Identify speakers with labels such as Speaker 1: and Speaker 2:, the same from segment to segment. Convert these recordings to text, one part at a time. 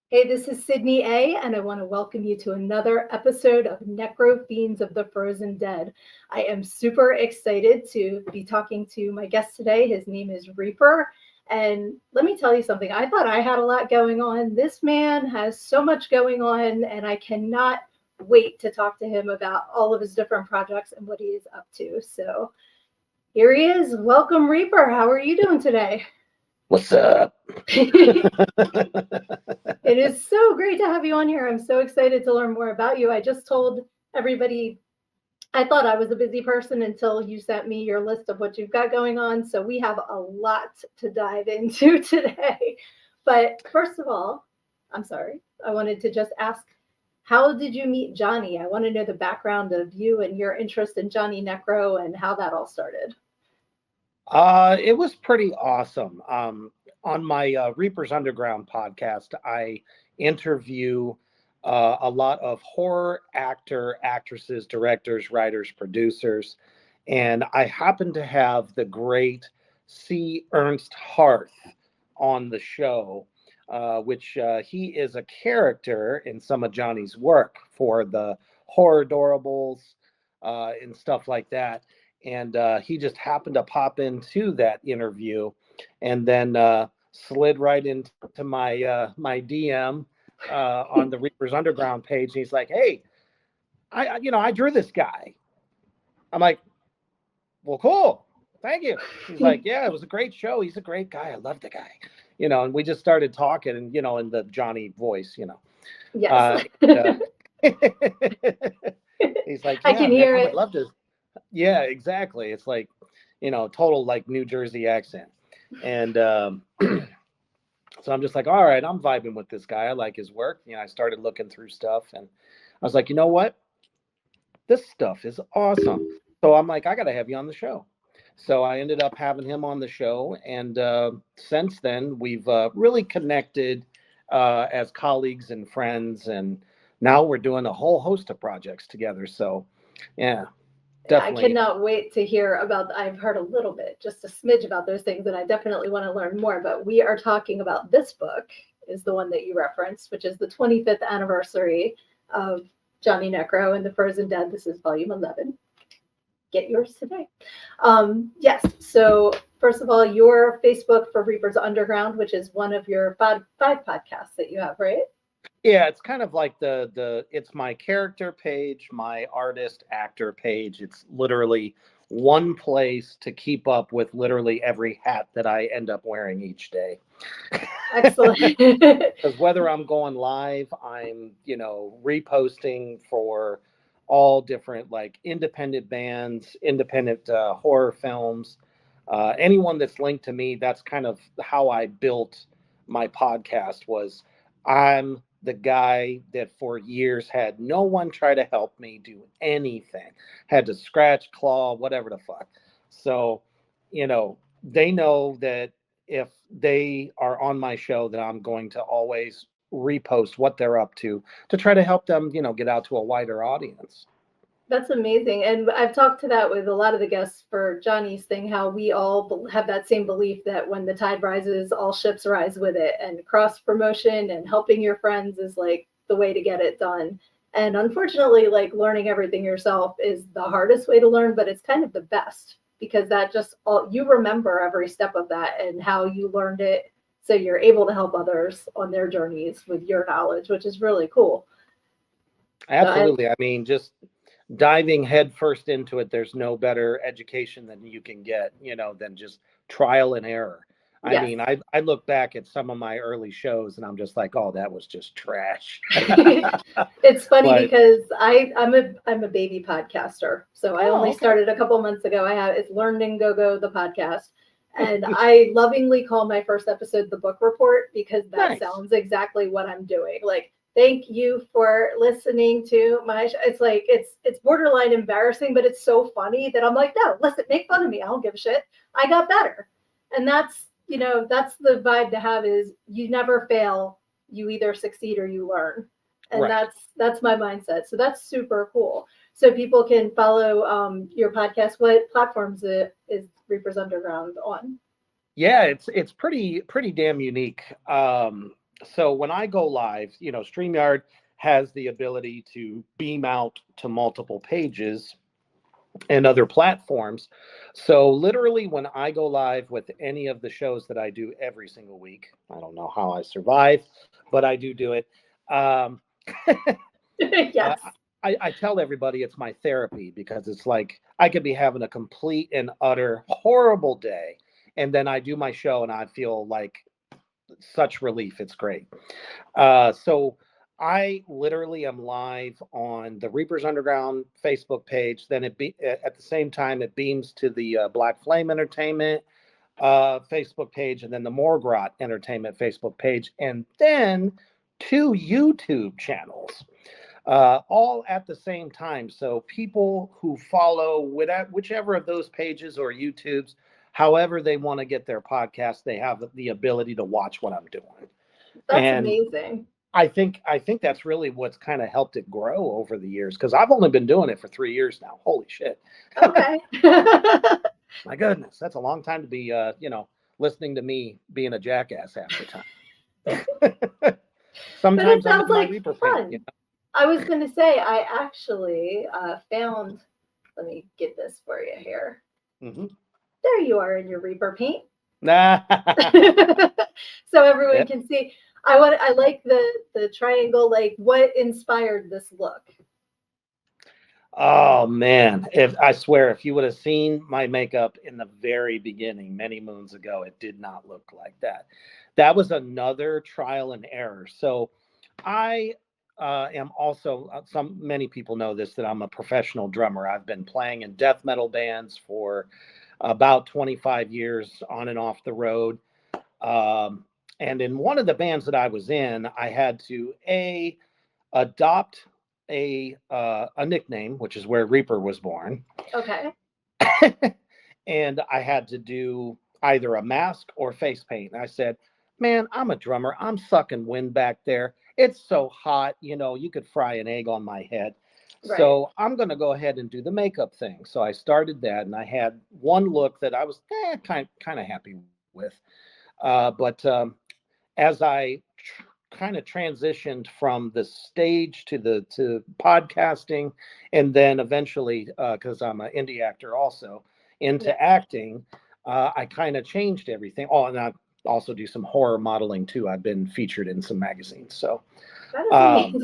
Speaker 1: Hey, this is Sydnee A, and I want to welcome you to another episode of Necro-Fiends of the Frozen Dead. I am super excited to be talking to my guest today. His name is Reaper. And let me tell you something. I thought I had a lot going on. This man has so much going on, and I cannot wait to talk to him about all of his different projects and what he is up to. So here he is. Welcome, Reaper. How are you doing today?
Speaker 2: What's up?
Speaker 1: It is so great to have you on here. I'm so excited to learn more about you. I just told everybody I thought I was a busy person until you sent me your list of what you've got going on. So we have a lot to dive into today. But first of all, I'm sorry, I wanted to just ask, how did you meet Johnny? I want to know the background of you and your interest in Johnny Necro and how that all started.
Speaker 2: It was pretty awesome. On my Reapers Underground podcast, I interview a lot of horror actresses, directors, writers, producers, and I happen to have the great C. Ernst Harth on the show, which he is a character in some of Johnny's work for the horror adorables and stuff like that. And he just happened to pop into that interview, and then slid right into my DM on the Reapers Underground page. And he's like, "Hey, I drew this guy." I'm like, "Well, cool, thank you." He's like, "Yeah, it was a great show. He's a great guy. I love the guy." And we just started talking, and in the Johnny voice.
Speaker 1: Yes.
Speaker 2: And, he's like,
Speaker 1: I
Speaker 2: "Yeah,
Speaker 1: can
Speaker 2: man,
Speaker 1: hear
Speaker 2: I would
Speaker 1: it.
Speaker 2: love to." Yeah, exactly. It's like, total like New Jersey accent. And so I'm just like, all right, I'm vibing with this guy. I like his work. I started looking through stuff, and I was like, you know what? This stuff is awesome. So I'm like, I got to have you on the show. So I ended up having him on the show. And since then, we've really connected as colleagues and friends. And now we're doing a whole host of projects together. So, yeah,
Speaker 1: I
Speaker 2: definitely.
Speaker 1: cannot wait to hear about. I've heard a little bit, just a smidge about those things, and I definitely want to learn more. But we are talking about this book, is the one that you referenced, which is the 25th anniversary of Johnny Necro and the Frozen Dead. This is volume 11. Get yours today. Yes. So first of all, your Facebook for Reapers Underground, which is one of your five podcasts that you have, right?
Speaker 2: Yeah, it's kind of like it's my character page, my artist actor page. It's literally one place to keep up with literally every hat that I end up wearing each day.
Speaker 1: Excellent.
Speaker 2: Because whether I'm going live, I'm, reposting for all different like independent bands, independent horror films. Anyone that's linked to me, that's kind of how I built my podcast. Was I'm the guy that for years had no one try to help me do anything, had to scratch, claw, whatever the fuck. So, they know that if they are on my show, that I'm going to always repost what they're up to try to help them, get out to a wider audience.
Speaker 1: That's amazing. And I've talked to that with a lot of the guests for Johnny's thing, how we all have that same belief that when the tide rises, all ships rise with it. And cross promotion and helping your friends is like the way to get it done. And unfortunately, like learning everything yourself is the hardest way to learn, but it's kind of the best because that just all you remember every step of that and how you learned it. So you're able to help others on their journeys with your knowledge, which is really cool. So
Speaker 2: Absolutely. I mean, just diving headfirst into it, there's no better education than you can get, than just trial and error. I
Speaker 1: yes.
Speaker 2: mean, I look back at some of my early shows and I'm just like, oh, that was just trash.
Speaker 1: It's funny
Speaker 2: But
Speaker 1: because I'm a baby podcaster. So I
Speaker 2: oh,
Speaker 1: only
Speaker 2: okay.
Speaker 1: started a couple months ago. I have it's Learn and Go Go the podcast. And I lovingly call my first episode the book report because that
Speaker 2: Nice.
Speaker 1: sounds exactly what I'm doing. Like, thank you for listening to my it's like it's borderline embarrassing, but it's so funny that I'm like, no, listen, make fun of me. I don't give a shit. I got better. And that's the vibe to have is you never fail. You either succeed or you learn. And
Speaker 2: Right.
Speaker 1: that's my mindset. So that's super cool. So people can follow your podcast. What platforms is Reapers Underground on?
Speaker 2: Yeah, it's pretty damn unique. So when I go live, StreamYard has the ability to beam out to multiple pages and other platforms. So literally when I go live with any of the shows that I do every single week, I don't know how I survive, but I do it. Um, uh,
Speaker 1: Yes.
Speaker 2: I tell everybody it's my therapy because it's like I could be having a complete and utter horrible day, and then I do my show and I feel like such relief. It's great. So I literally am live on the Reapers Underground Facebook page. Then at the same time it beams to the Black Flame Entertainment Facebook page, and then the Morgrot Entertainment Facebook page, and then two YouTube channels, all at the same time. So people who follow whichever of those pages or YouTubes, however they want to get their podcast, they have the ability to watch what I'm doing.
Speaker 1: That's
Speaker 2: And
Speaker 1: amazing.
Speaker 2: I think that's really what's kind of helped it grow over the years because I've only been doing it for 3 years now. Holy shit!
Speaker 1: Okay.
Speaker 2: My goodness, that's a long time to be listening to me being a jackass half the time.
Speaker 1: But it
Speaker 2: Sometimes I'm
Speaker 1: sounds
Speaker 2: in my
Speaker 1: like
Speaker 2: Reaper paint.
Speaker 1: fun. I was going to say, I actually found, let me get this for you here.
Speaker 2: Mm-hmm.
Speaker 1: There you are in your Reaper paint.
Speaker 2: Nah.
Speaker 1: So everyone
Speaker 2: Yeah.
Speaker 1: can see. I like the triangle. Like, what inspired this look?
Speaker 2: Oh man, if I swear, if you would have seen my makeup in the very beginning, many moons ago, it did not look like that. That was another trial and error. So I am also some many people know this that I'm a professional drummer. I've been playing in death metal bands for about 25 years on and off the road. And in one of the bands that I was in, I had to adopt a nickname, which is where Reaper was born.
Speaker 1: Okay.
Speaker 2: And I had to do either a mask or face paint. And I said, "Man, I'm a drummer. I'm sucking wind back there. It's so hot, you could fry an egg on my head.
Speaker 1: Right.
Speaker 2: So I'm going to go ahead and do the makeup thing." So I started that, and I had one look that I was kind of happy with. But as I kind of transitioned from the stage to podcasting, and then eventually, because I'm an indie actor also, into
Speaker 1: Yeah.
Speaker 2: acting, I kind of changed everything. Oh, and I also do some horror modeling too. I've been featured in some magazines. So,
Speaker 1: That is
Speaker 2: um,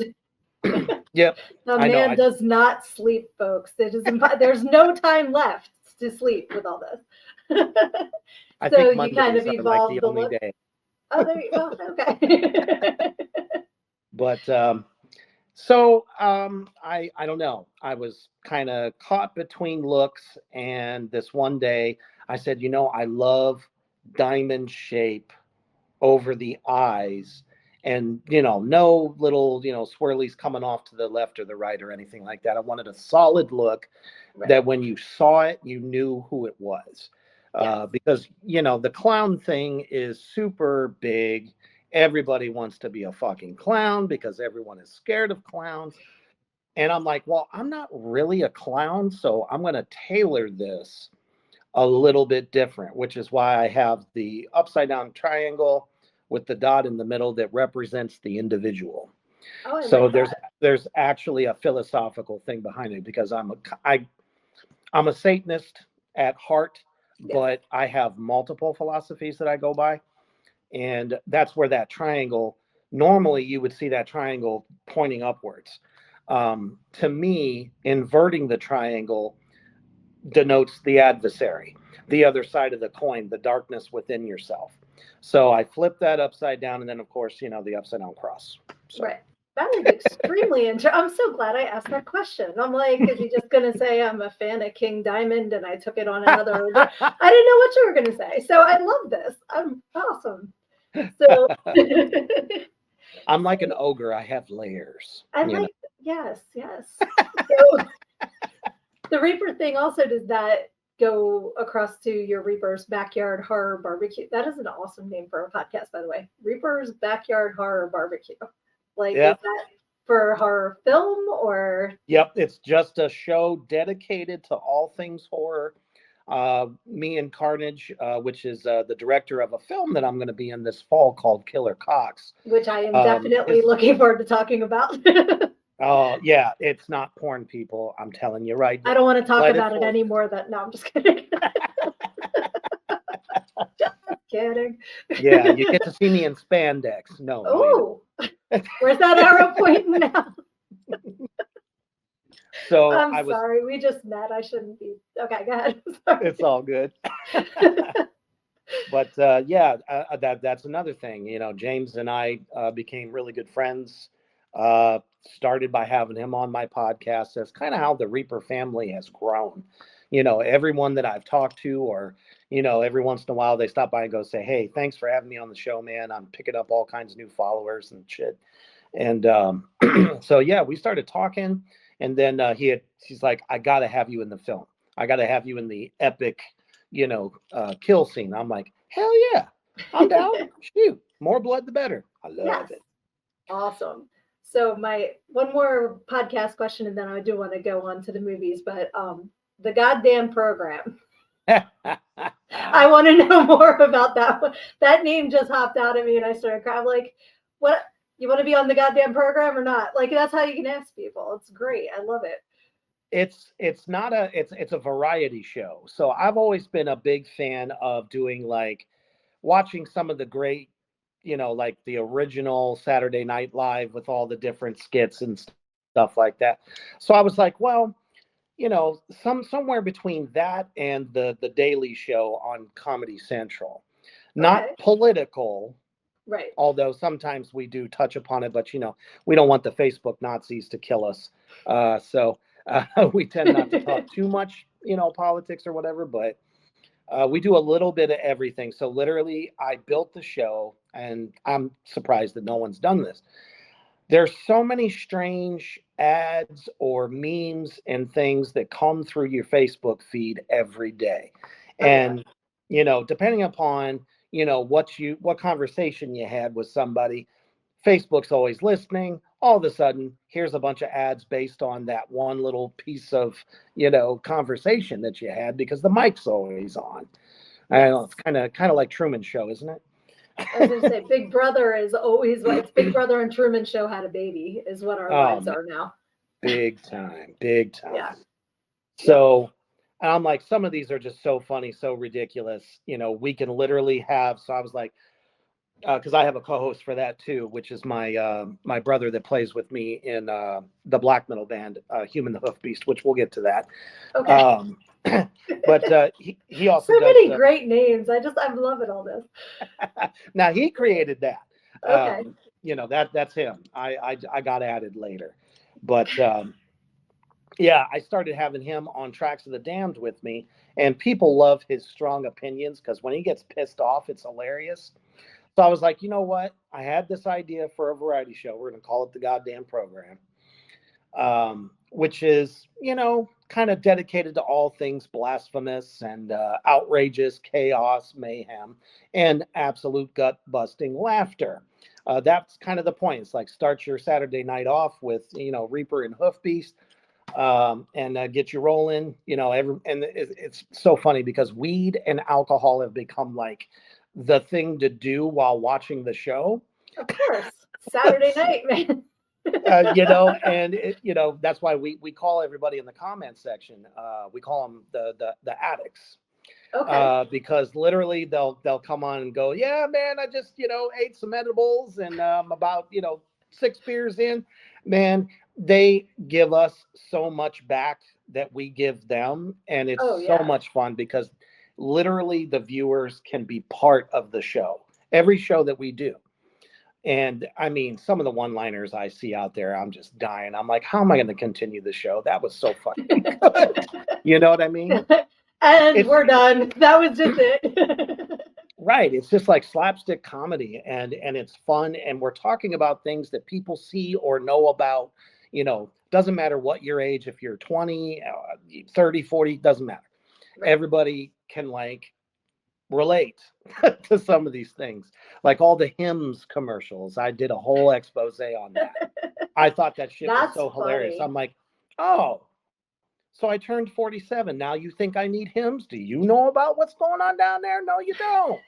Speaker 1: amazing.
Speaker 2: yep,
Speaker 1: A
Speaker 2: I know.
Speaker 1: man does not sleep, folks. There's no time left to sleep with all this.
Speaker 2: I
Speaker 1: So
Speaker 2: think
Speaker 1: you kind
Speaker 2: Mondays
Speaker 1: of
Speaker 2: are like the
Speaker 1: evolved the
Speaker 2: only
Speaker 1: look.
Speaker 2: day.
Speaker 1: Oh, there you go. Okay.
Speaker 2: But so I don't know. I was kind of caught between looks, and this one day I said, I love diamond shape over the eyes, and no little swirlies coming off to the left or the right or anything like that. I wanted a solid look
Speaker 1: Right.
Speaker 2: that when you saw it, you knew who it was.
Speaker 1: Yes.
Speaker 2: Because the clown thing is super big. Everybody wants to be a fucking clown because everyone is scared of clowns. And I'm like, well, I'm not really a clown, so I'm going to tailor this a little bit different, which is why I have the upside down triangle with the dot in the middle that represents the individual.
Speaker 1: Oh, I
Speaker 2: So
Speaker 1: like
Speaker 2: there's
Speaker 1: that.
Speaker 2: there's actually a philosophical thing behind it because I'm a Satanist at heart,
Speaker 1: Yes.
Speaker 2: but I have multiple philosophies that I go by. And that's where that triangle, normally you would see that triangle pointing upwards. To me, inverting the triangle denotes the adversary, the other side of the coin, the darkness within yourself. So I flip that upside down, and then, of course, the upside down cross. So.
Speaker 1: Right. That is extremely interesting. I'm so glad I asked that question. I'm like, is he just going to say I'm a fan of King Diamond and I took it on another? I didn't know what you were going to say. So I love this. I'm awesome. So
Speaker 2: I'm like an ogre. I have layers.
Speaker 1: I like, yes, yes. So the Reaper thing also, does that go across to your Reaper's Backyard Horror Barbecue? That is an awesome name for a podcast, by the way. Reaper's Backyard Horror Barbecue. Like, is
Speaker 2: Yep.
Speaker 1: that for horror film or?
Speaker 2: Yep. It's just a show dedicated to all things horror. Me and Carnage, which is the director of a film that I'm going to be in this fall called Killer Cox.
Speaker 1: Which I am definitely looking forward to talking about.
Speaker 2: Oh, yeah, it's not porn, people. I'm telling you right now.
Speaker 1: I don't want to talk
Speaker 2: Let
Speaker 1: about it anymore. No, I'm just kidding. Just kidding.
Speaker 2: Yeah, you get to see me in spandex. No,
Speaker 1: Oh, where's that arrow pointing now?
Speaker 2: So
Speaker 1: I'm sorry, we just met. I shouldn't be. Okay, go ahead.
Speaker 2: It's all good. But that's another thing. You know, James and I became really good friends. Started by having him on my podcast. That's kind of how the Reaper family has grown. You know, everyone that I've talked to, or every once in a while they stop by and go say, "Hey, thanks for having me on the show, man. I'm picking up all kinds of new followers and shit." And so yeah, we started talking, and then she's like, "I got to have you in the film. I got to have you in the epic, kill scene." I'm like, "Hell yeah, I'm down. Shoot, more blood the better. I love it."
Speaker 1: Awesome. So my one more podcast question, and then I do want to go on to the movies. But the goddamn program. I want to know more about that one. That name just hopped out at me, and I started crying. I'm like, what? You want to be on the goddamn program or not? Like, that's how you can ask people. It's great. I love it.
Speaker 2: It's not it's a variety show. So I've always been a big fan of doing, like, watching some of the great, like the original Saturday Night Live with all the different skits and stuff like that. So I was like, well, somewhere between that and the Daily Show on Comedy Central. Not political,
Speaker 1: right?
Speaker 2: Although sometimes we do touch upon it, but we don't want the Facebook Nazis to kill us, so we tend not to talk too much, politics or whatever. But we do a little bit of everything. So literally, I built the show, and I'm surprised that no one's done this. There's so many strange ads or memes and things that come through your Facebook feed every day. And, depending upon, what conversation you had with somebody, Facebook's always listening. All of a sudden, here's a bunch of ads based on that one little piece of, conversation that you had, because the mic's always on. I don't know, it's kind of like Truman Show, isn't it?
Speaker 1: I was going to say, Big Brother is always it's Big Brother and Truman Show had a baby, is what our lives are now.
Speaker 2: Big time, big time.
Speaker 1: Yeah.
Speaker 2: So I'm like, some of these are just so funny, so ridiculous. We can literally have. So I was like, because I have a co-host for that too, which is my brother that plays with me in the black metal band Human the Hoof Beast, which we'll get to that.
Speaker 1: Okay.
Speaker 2: But he also
Speaker 1: so
Speaker 2: does,
Speaker 1: many great names. I'm loving all this.
Speaker 2: Now he created that.
Speaker 1: Okay.
Speaker 2: That's him. I got added later, but yeah, I started having him on Tracks of the Damned with me, and people love his strong opinions, because when he gets pissed off, it's hilarious. So I was like, you know what? I had this idea for a variety show. We're going to call it the goddamn program, which is, kind of dedicated to all things blasphemous and outrageous, chaos, mayhem, and absolute gut-busting laughter. That's kind of the point. It's like, start your Saturday night off with, Reaper and Hoof Beast, and get you rolling. It's so funny, because weed and alcohol have become like the thing to do while watching the show.
Speaker 1: Of course, Saturday night, man.
Speaker 2: And that's why we call everybody in the comments section. We call them the addicts.
Speaker 1: Okay.
Speaker 2: Because literally they'll come on and go, yeah, man, I just ate some edibles, and about 6 beers in, man, they give us so much back that we give them, and it's so much fun, because literally the viewers can be part of the show, every show that we do. And I mean, some of the one-liners I see out there, I'm just dying. I'm like, how am I going to continue the show? That was so fucking good. You know what I mean?
Speaker 1: And we're done. That was just it.
Speaker 2: Right. It's just like slapstick comedy, and it's fun. And we're talking about things that people see or know about. Doesn't matter what your age, if you're 20, 30, 40, doesn't matter. Right. Everybody can relate to some of these things, like all the hymns commercials. I did a whole expose on that. I thought that shit was so hilarious. I'm like, oh, So I turned 47. Now you think I need hymns? Do you know about what's going on down there? No, you don't.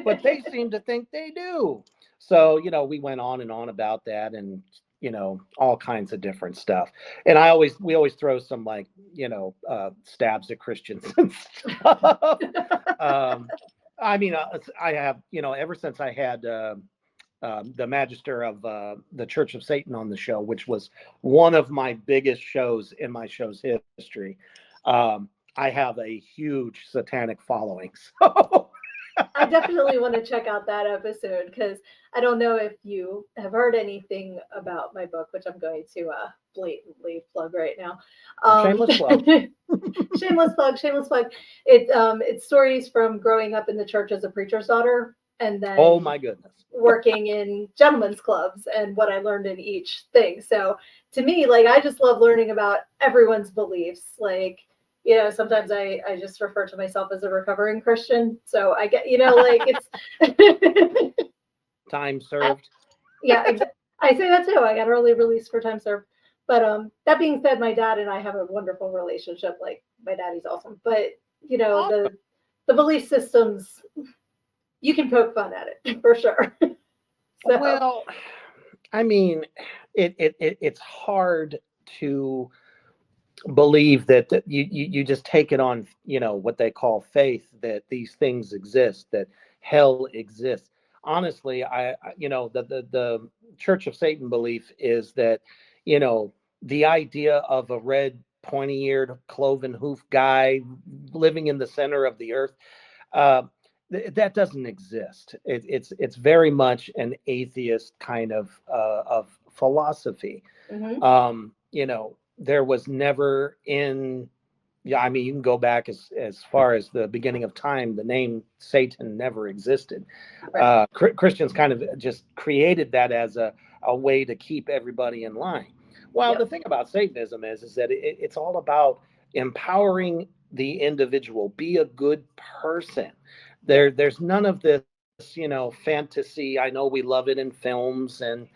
Speaker 2: But they seem to think they do. So, we went on and on about that, and, all kinds of different stuff. And we always throw some, like, stabs at Christians and stuff. I mean, I have, ever since I had the Magister of the Church of Satan on the show, which was one of my biggest shows in my show's history. I have a huge satanic following. So
Speaker 1: I definitely want to check out that episode, because I don't know if you have heard anything about my book, which I'm going to blatantly plug right now.
Speaker 2: Shameless plug.
Speaker 1: Shameless plug, shameless plug. It's stories from growing up in the church as a preacher's daughter, and then
Speaker 2: Oh my goodness,
Speaker 1: working in gentlemen's clubs, and what I learned in each thing. So to me, like, I just love learning about everyone's beliefs. Like, sometimes I just refer to myself as a recovering Christian. So I get, like, it's
Speaker 2: time served.
Speaker 1: Yeah, I say that too. I got early release for time served. But that being said, my dad and I have a wonderful relationship. Like, my daddy's awesome. But the belief systems, you can poke fun at it for sure. So.
Speaker 2: Well, I mean, it's hard to believe that you just take it on, what they call faith, that these things exist, that hell exists. Honestly, the Church of Satan belief is that, the idea of a red, pointy-eared, cloven hoof guy living in the center of the earth, that doesn't exist. It's very much an atheist kind of philosophy.
Speaker 1: Mm-hmm.
Speaker 2: There was never I mean, you can go back as far as the beginning of time. The name Satan never existed.
Speaker 1: Right.
Speaker 2: Christians kind of just created that as a way to keep everybody in line. Well,
Speaker 1: Yep.
Speaker 2: The thing about Satanism is that it's all about empowering the individual. Be a good person. There's none of this, fantasy. I know we love it in films and,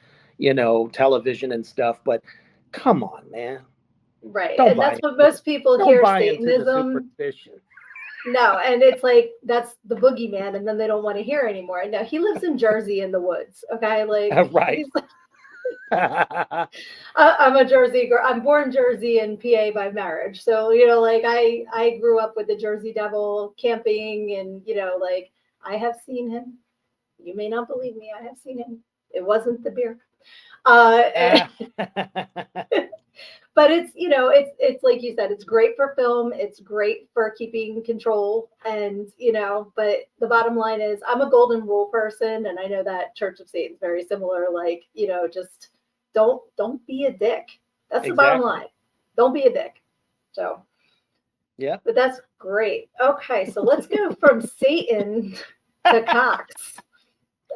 Speaker 2: television and stuff, but come on, man.
Speaker 1: Right.
Speaker 2: Don't
Speaker 1: And
Speaker 2: buy
Speaker 1: that's what most people
Speaker 2: don't
Speaker 1: hear
Speaker 2: buy into the
Speaker 1: Satanism.
Speaker 2: superstition.
Speaker 1: No, and it's like, that's the boogeyman, and then they don't want to hear anymore. No, he lives in Jersey in the woods. Okay, like,
Speaker 2: Right.
Speaker 1: I'm a Jersey girl. I'm born Jersey and PA by marriage. So, like, I grew up with the Jersey Devil camping, and, like, I have seen him. You may not believe me. I have seen him. It wasn't the beer. But it's like you said, it's great for film. It's great for keeping control. And, but the bottom line is, I'm a golden rule person. And I know that Church of Satan's very similar. Like, just don't be a dick. That's the bottom line. Don't be a dick. So,
Speaker 2: yeah.
Speaker 1: But that's great. Okay. So let's go from Satan to Cox.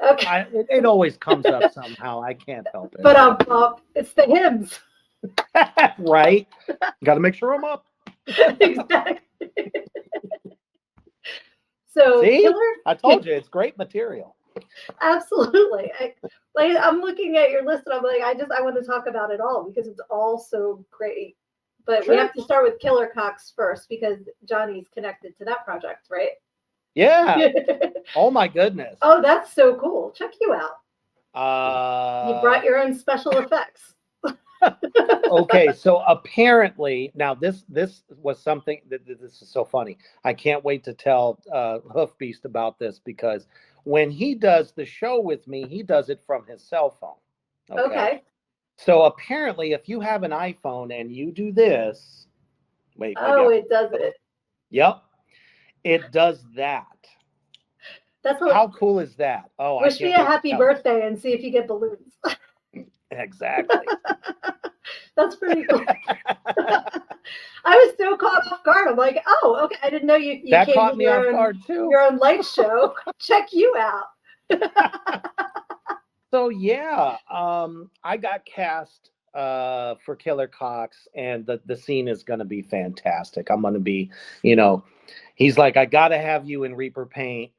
Speaker 1: Okay.
Speaker 2: It always comes up somehow. I can't help it.
Speaker 1: But it's the hymns.
Speaker 2: Right. Got to make sure I'm up.
Speaker 1: Exactly. So,
Speaker 2: see, I told you it's great material.
Speaker 1: Absolutely. I'm looking at your list, and I'm like, I want to talk about it all, because it's all so great. But we have to start with Killer Cox first, because Johnny's connected to that project, right?
Speaker 2: Yeah. Oh my goodness.
Speaker 1: Oh, that's so cool. Check you out. You brought your own special effects.
Speaker 2: Okay, so apparently, now this was something that this is so funny. I can't wait to tell Hoof Beast about this, because when he does the show with me, he does it from his cell phone.
Speaker 1: Okay.
Speaker 2: So apparently, if you have an iPhone and you do this, wait.
Speaker 1: Oh, it does it.
Speaker 2: Yep, it does that. How cool is that? Oh,
Speaker 1: wish me a happy birthday and see if you get balloons.
Speaker 2: Exactly.
Speaker 1: That's pretty cool. I was so caught off guard. I'm like, oh, okay. I didn't know you
Speaker 2: that
Speaker 1: came
Speaker 2: caught me off guard too.
Speaker 1: Your own light show. Check you out.
Speaker 2: So yeah, I got cast for Killer Cox, and the scene is going to be fantastic. I'm going to be, he's like, I got to have you in Reaper paint,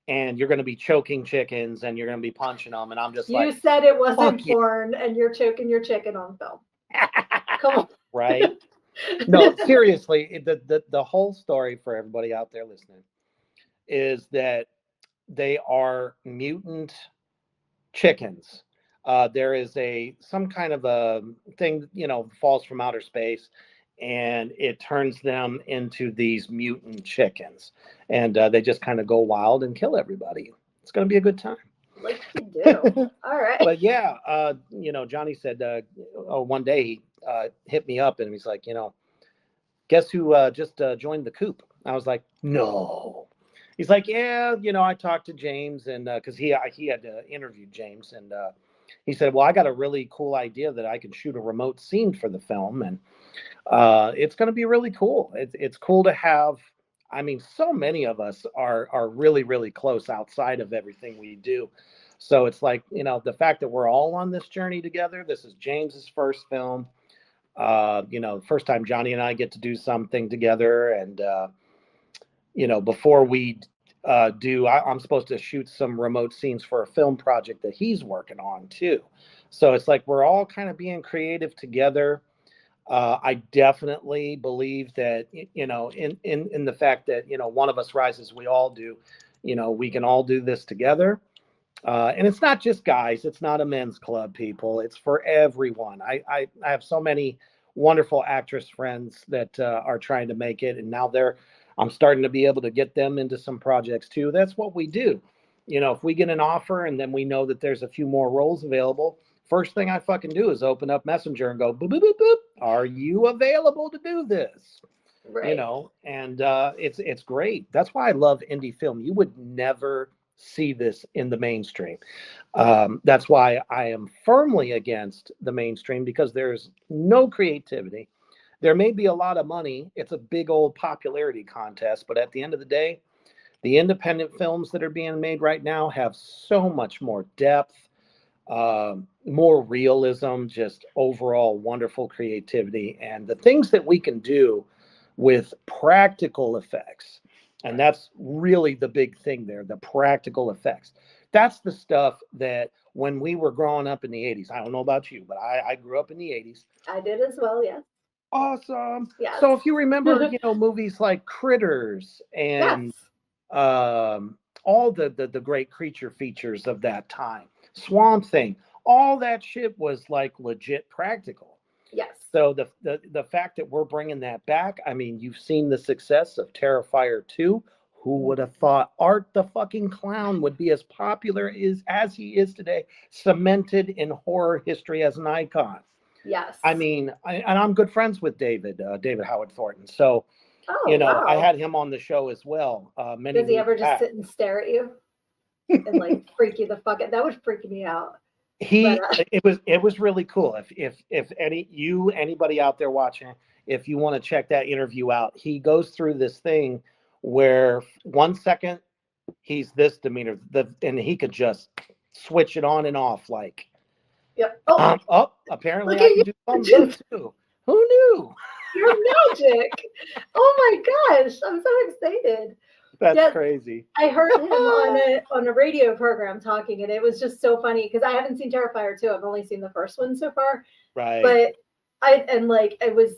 Speaker 2: and you're going to be choking chickens, and you're going to be punching them, and I'm just
Speaker 1: you said it wasn't porn, and you're choking your chicken on film. Come on.
Speaker 2: Right. No, seriously, the whole story for everybody out there listening is that they are mutant chickens. There is some kind of a thing, falls from outer space, and it turns them into these mutant chickens, and they just kind of go wild and kill everybody. It's going to be a good time.
Speaker 1: Like you do. All right.
Speaker 2: But yeah, Johnny said, one day he hit me up and he's like, guess who just joined the coop? I was like, no. He's like, yeah, I talked to James, and because he had interviewed James, and he said, well, I got a really cool idea that I can shoot a remote scene for the film, and it's going to be really cool. It's cool to have. I mean, so many of us are really, really close outside of everything we do. So it's like, the fact that we're all on this journey together. This is James's first film. First time Johnny and I get to do something together, and before we I'm supposed to shoot some remote scenes for a film project that he's working on too. So it's like we're all kind of being creative together. I definitely believe that, in the fact that, one of us rises, we all do. We can all do this together. And it's not just guys. It's not a men's club, people. It's for everyone. I have so many wonderful actress friends that are trying to make it, and now I'm starting to be able to get them into some projects too. That's what we do. If we get an offer and then we know that there's a few more roles available, first thing I fucking do is open up Messenger and go, boop, boop, boop, boop. Are you available to do this?
Speaker 1: Right.
Speaker 2: And it's great. That's why I love indie film. You would never see this in the mainstream. That's why I am firmly against the mainstream, because there's no creativity. There may be a lot of money. It's a big old popularity contest, but at the end of the day, the independent films that are being made right now have so much more depth, more realism, just overall wonderful creativity, and the things that we can do with practical effects. And that's really the big thing there, the practical effects. That's the stuff that when we were growing up in the 80s, I don't know about you, but I grew up in the 80s.
Speaker 1: I did as well, yes.
Speaker 2: Awesome.
Speaker 1: Yes.
Speaker 2: So if you remember, movies like Critters and
Speaker 1: Yes.
Speaker 2: all the great creature features of that time, Swamp Thing, all that shit was like legit practical.
Speaker 1: Yes.
Speaker 2: So the fact that we're bringing that back, I mean, you've seen the success of Terrifier 2. Who would have thought Art the fucking Clown would be as popular as he is today, cemented in horror history as an icon?
Speaker 1: Yes.
Speaker 2: I mean, and I'm good friends with David Howard Thornton. So,
Speaker 1: wow.
Speaker 2: I had him on the show as well.
Speaker 1: Does he ever just sit and stare at you and like freak you the fuck out? That would freak me out.
Speaker 2: It was really cool. If anybody out there watching, if you want to check that interview out, he goes through this thing where 1 second he's this demeanor, and he could just switch it on and off like.
Speaker 1: Yep.
Speaker 2: Apparently I can do thumbs up too. Who knew?
Speaker 1: You're magic. Oh my gosh, I'm so excited.
Speaker 2: That's crazy.
Speaker 1: I heard him on a radio program talking, and it was just so funny because I haven't seen Terrifier 2. I've only seen the first one so far.
Speaker 2: Right.
Speaker 1: But it was,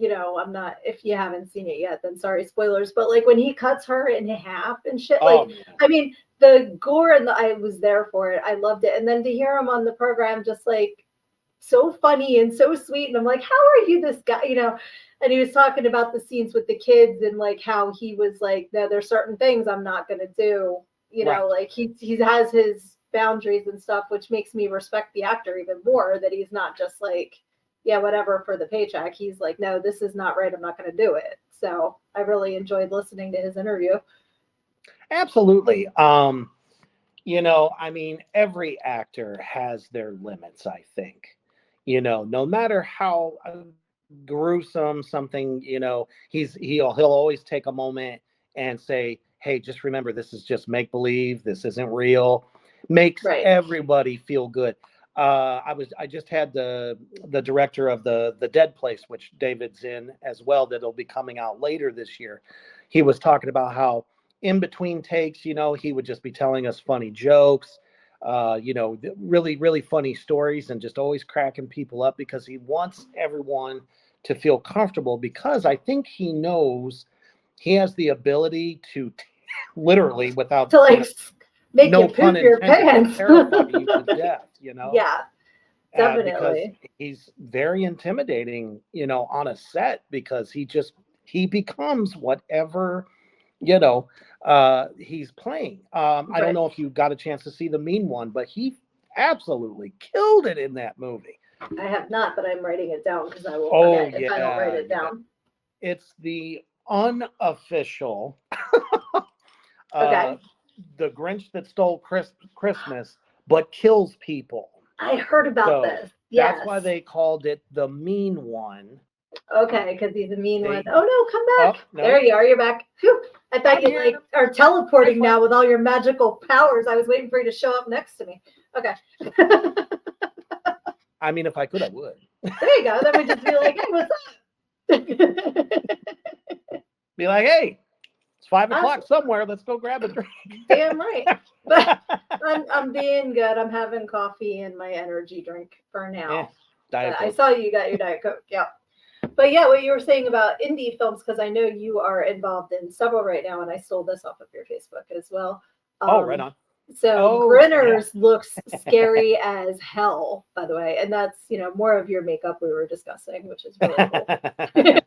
Speaker 1: I'm not, if you haven't seen it yet, then sorry, spoilers. But like when he cuts her in half and shit, I mean, the gore and I was there for it. I loved it. And then to hear him on the program, just like so funny and so sweet. And I'm like, how are you this guy? And he was talking about the scenes with the kids and like how he was like, no, there's certain things I'm not going to do. Like he has his boundaries and stuff, which makes me respect the actor even more, that he's not just like, yeah, whatever for the paycheck. He's like, no, this is not right. I'm not going to do it. So I really enjoyed listening to his interview.
Speaker 2: Absolutely. I mean, every actor has their limits, I think. No matter how gruesome something, he'll always take a moment and say, hey, just remember, this is just make believe, this isn't real. Makes everybody feel good. I just had the director of the Dead Place, which David's in as well, that'll be coming out later this year. He was talking about how in between takes, he would just be telling us funny jokes, really, really funny stories, and just always cracking people up because he wants everyone to feel comfortable, because I think he knows he has the ability to literally, without
Speaker 1: To like make
Speaker 2: no
Speaker 1: you
Speaker 2: pun
Speaker 1: poop your
Speaker 2: intended,
Speaker 1: pants.
Speaker 2: terrify you to death,
Speaker 1: Yeah,
Speaker 2: because
Speaker 1: definitely.
Speaker 2: he's very intimidating, on a set, because he becomes whatever, he's playing. I don't
Speaker 1: Right.
Speaker 2: know if you got a chance to see the Mean One, but he absolutely killed it in that movie.
Speaker 1: I have not, but I'm writing it down because I will
Speaker 2: Oh
Speaker 1: forget if I don't write
Speaker 2: yeah,
Speaker 1: it
Speaker 2: yeah.
Speaker 1: down.
Speaker 2: It's the unofficial
Speaker 1: Okay.
Speaker 2: the Grinch that stole Christmas, but kills people.
Speaker 1: I heard about
Speaker 2: So
Speaker 1: this.
Speaker 2: that's
Speaker 1: Yes.
Speaker 2: why they called it the Mean One.
Speaker 1: Okay, because he's a mean one.
Speaker 2: They
Speaker 1: Oh no, come
Speaker 2: Oh
Speaker 1: back.
Speaker 2: no,
Speaker 1: There you are. You're back. Phew. I thought
Speaker 2: I'm
Speaker 1: you
Speaker 2: here.
Speaker 1: like are teleporting
Speaker 2: Hi,
Speaker 1: now with all your magical powers. I was waiting for you to show up next to me. Okay.
Speaker 2: I mean, if I could, I would.
Speaker 1: There you go. Then we just be like, hey, what's up?
Speaker 2: Be like, hey, it's 5
Speaker 1: Awesome.
Speaker 2: o'clock somewhere. Let's go grab a drink.
Speaker 1: Damn right. But I'm being good. I'm having coffee and my energy drink for now.
Speaker 2: Diet
Speaker 1: I
Speaker 2: Coke.
Speaker 1: saw you got your Diet Coke. Yeah. But yeah, what you were saying about indie films, because I know you are involved in several right now, and I stole this off of your Facebook as well.
Speaker 2: Right on.
Speaker 1: So
Speaker 2: Oh,
Speaker 1: Grinners looks scary as hell, by the way, and that's more of your makeup we were discussing, which is really cool.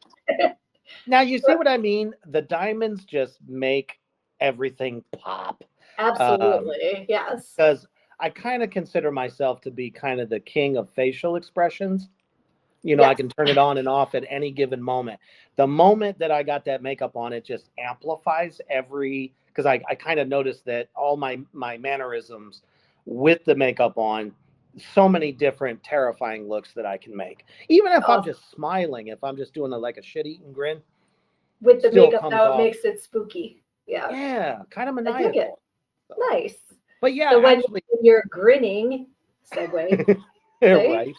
Speaker 2: Now you see what I mean? The diamonds just make everything pop.
Speaker 1: Absolutely, yes.
Speaker 2: Because I kind of consider myself to be kind of the king of facial expressions. I
Speaker 1: Yes.
Speaker 2: can turn it on and off at any given moment. The moment that I got that makeup on, it just amplifies because I kind of noticed that all my mannerisms with the makeup on, so many different terrifying looks that I can make. Even if I'm
Speaker 1: Awesome.
Speaker 2: just smiling, if I'm just doing like a shit-eating grin,
Speaker 1: With the
Speaker 2: still
Speaker 1: makeup,
Speaker 2: comes
Speaker 1: now it
Speaker 2: off.
Speaker 1: makes it spooky. Yeah.
Speaker 2: Yeah, kind of
Speaker 1: I dig it.
Speaker 2: maniacal. So.
Speaker 1: Nice.
Speaker 2: But yeah,
Speaker 1: So when
Speaker 2: actually,
Speaker 1: you're grinning, segue.
Speaker 2: right.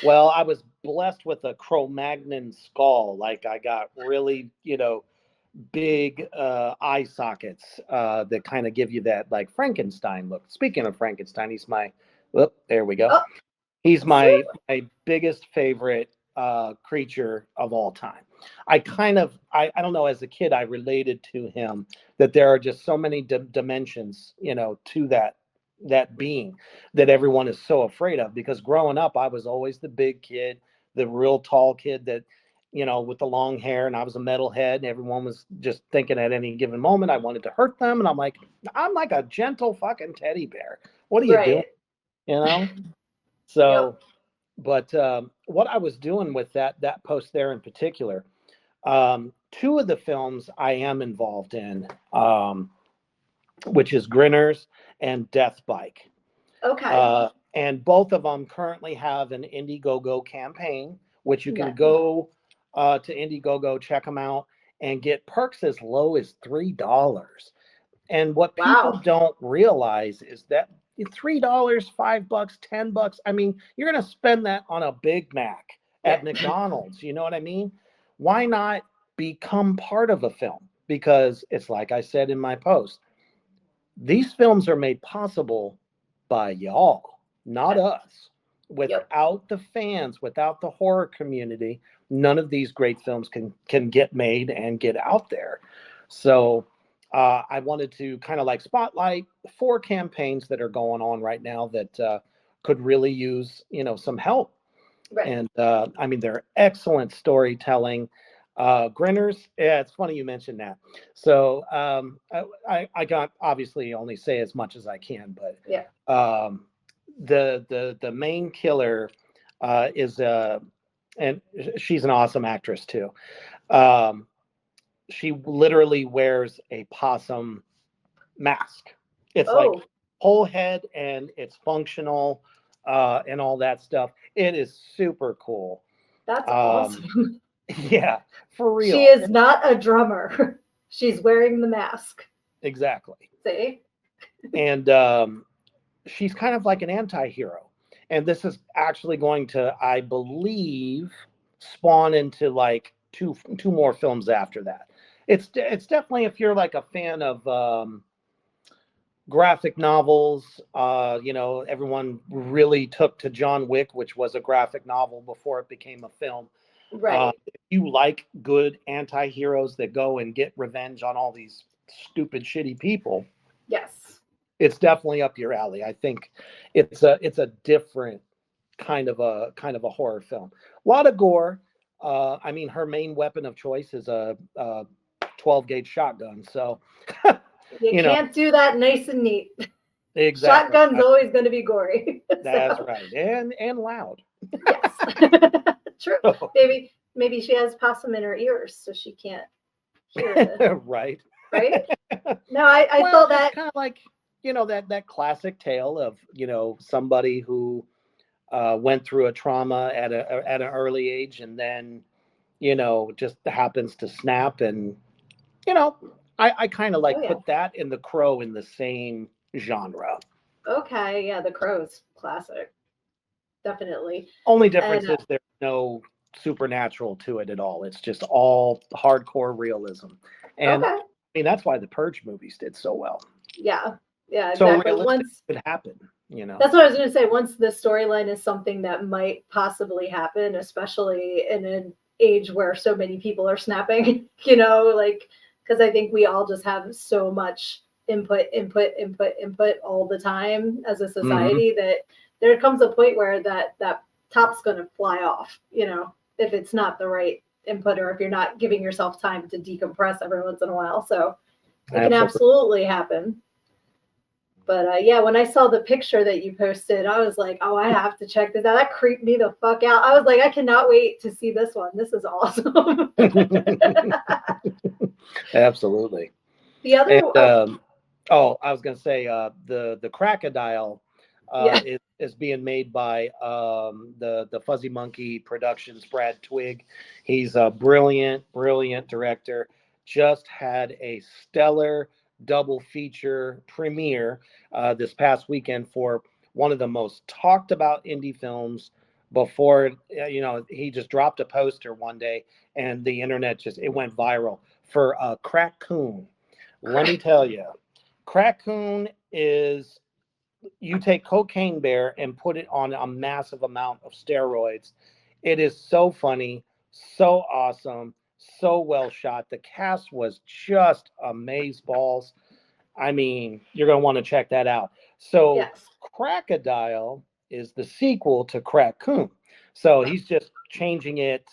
Speaker 2: Well, I was blessed with a Cro-Magnon skull. Like I got really, big eye sockets that kind of give you that like Frankenstein look. Speaking of Frankenstein, he's my. Oh, there we go.
Speaker 1: Oh,
Speaker 2: He's my biggest favorite creature of all time. I don't know, as a kid I related to him, that there are just so many dimensions, to that being that everyone is so afraid of, because growing up I was always the big kid, the real tall kid that with the long hair, and I was a metalhead, and everyone was just thinking at any given moment I wanted to hurt them, and I'm like a gentle fucking teddy bear. What are you doing? So
Speaker 1: Yep.
Speaker 2: but what I was doing with that post there in particular, two of the films I am involved in, which is Grinners and Death Bike.
Speaker 1: Okay.
Speaker 2: And both of them currently have an Indiegogo campaign, which you can
Speaker 1: Nice.
Speaker 2: go to Indiegogo, check them out, and get perks as low as $3. And what people
Speaker 1: Wow.
Speaker 2: don't realize is that $3, $5, $10. I mean, you're gonna spend that on a Big Mac at McDonald's. You know what I mean? Why not become part of a film? Because it's like I said in my post, these films are made possible by y'all, not us. Without the fans, without the horror community, none of these great films can get made and get out there. So I wanted to kind of like spotlight 4 campaigns that are going on right now that could really use some help.
Speaker 1: Right.
Speaker 2: And I mean, they're excellent storytelling. Grinners, yeah, it's funny you mentioned that. So I got obviously only say as much as I can, but
Speaker 1: Yeah.
Speaker 2: The main killer is and she's an awesome actress too. She literally wears a possum mask. It's like whole head, and it's functional and all that stuff. It is super cool.
Speaker 1: That's awesome.
Speaker 2: Yeah, for real.
Speaker 1: She is not a drummer. She's wearing the mask.
Speaker 2: Exactly.
Speaker 1: See?
Speaker 2: And she's kind of like an anti-hero. And this is actually going to, I believe, spawn into like two more films after that. It's definitely, if you're like a fan of graphic novels. Everyone really took to John Wick, which was a graphic novel before it became a film.
Speaker 1: Right.
Speaker 2: If you like good anti-heroes that go and get revenge on all these stupid, shitty people,
Speaker 1: Yes.
Speaker 2: it's definitely up your alley. I think it's a different kind of a horror film. A lot of gore. I mean, her main weapon of choice is a 12 gauge shotgun. So,
Speaker 1: You
Speaker 2: you know,
Speaker 1: can't do that nice and neat.
Speaker 2: exactly.
Speaker 1: Shotgun's always going to be gory.
Speaker 2: That's
Speaker 1: So,
Speaker 2: right, and loud.
Speaker 1: yes. True.
Speaker 2: So,
Speaker 1: Maybe she has possum in her ears so she can't hear the
Speaker 2: right.
Speaker 1: right? No, I
Speaker 2: Well,
Speaker 1: saw
Speaker 2: it's
Speaker 1: that.
Speaker 2: kind of like that classic tale of somebody who went through a trauma at an early age, and then just happens to snap, and you know I kind of
Speaker 1: Oh
Speaker 2: like
Speaker 1: yeah.
Speaker 2: put that and The Crow in the same genre.
Speaker 1: Okay, yeah, The Crow's classic. Definitely.
Speaker 2: Only
Speaker 1: And
Speaker 2: difference is there's no supernatural to it at all. It's just all hardcore realism, and
Speaker 1: okay.
Speaker 2: I mean that's why the Purge movies did so well.
Speaker 1: Yeah. Yeah,
Speaker 2: So
Speaker 1: exactly.
Speaker 2: realistic
Speaker 1: Once
Speaker 2: could happen.
Speaker 1: that's what I was going to say. Once the storyline is something that might possibly happen, especially in an age where so many people are snapping, like, because I think we all just have so much input all the time as a
Speaker 2: Hmm.
Speaker 1: society that there comes a point where that top's going to fly off, if it's not the right input or if you're not giving yourself time to decompress every once in a while. So it can
Speaker 2: Absolutely.
Speaker 1: absolutely happen. But yeah, when I saw the picture that you posted, I was like, oh, I have to check this out. That creeped me the fuck out. I was like, I cannot wait to see this one. This is awesome.
Speaker 2: Absolutely.
Speaker 1: The
Speaker 2: And
Speaker 1: other,
Speaker 2: I was going to say the Crocodile
Speaker 1: yeah.
Speaker 2: is being made by the Fuzzy Monkey Productions. Brad Twigg, he's a brilliant director. Just had a stellar double feature premiere this past weekend for one of the most talked about indie films. Before he just dropped a poster one day, and the internet just it went viral for Crack Coon. Let me tell you, Crackoon is you take Cocaine Bear and put it on a massive amount of steroids. It is so funny, so awesome, so well shot. The cast was just amaze balls. I mean, you're going to want to check that out. So,
Speaker 1: Yes.
Speaker 2: Crocodile is the sequel to Crackoon. So he's just changing it,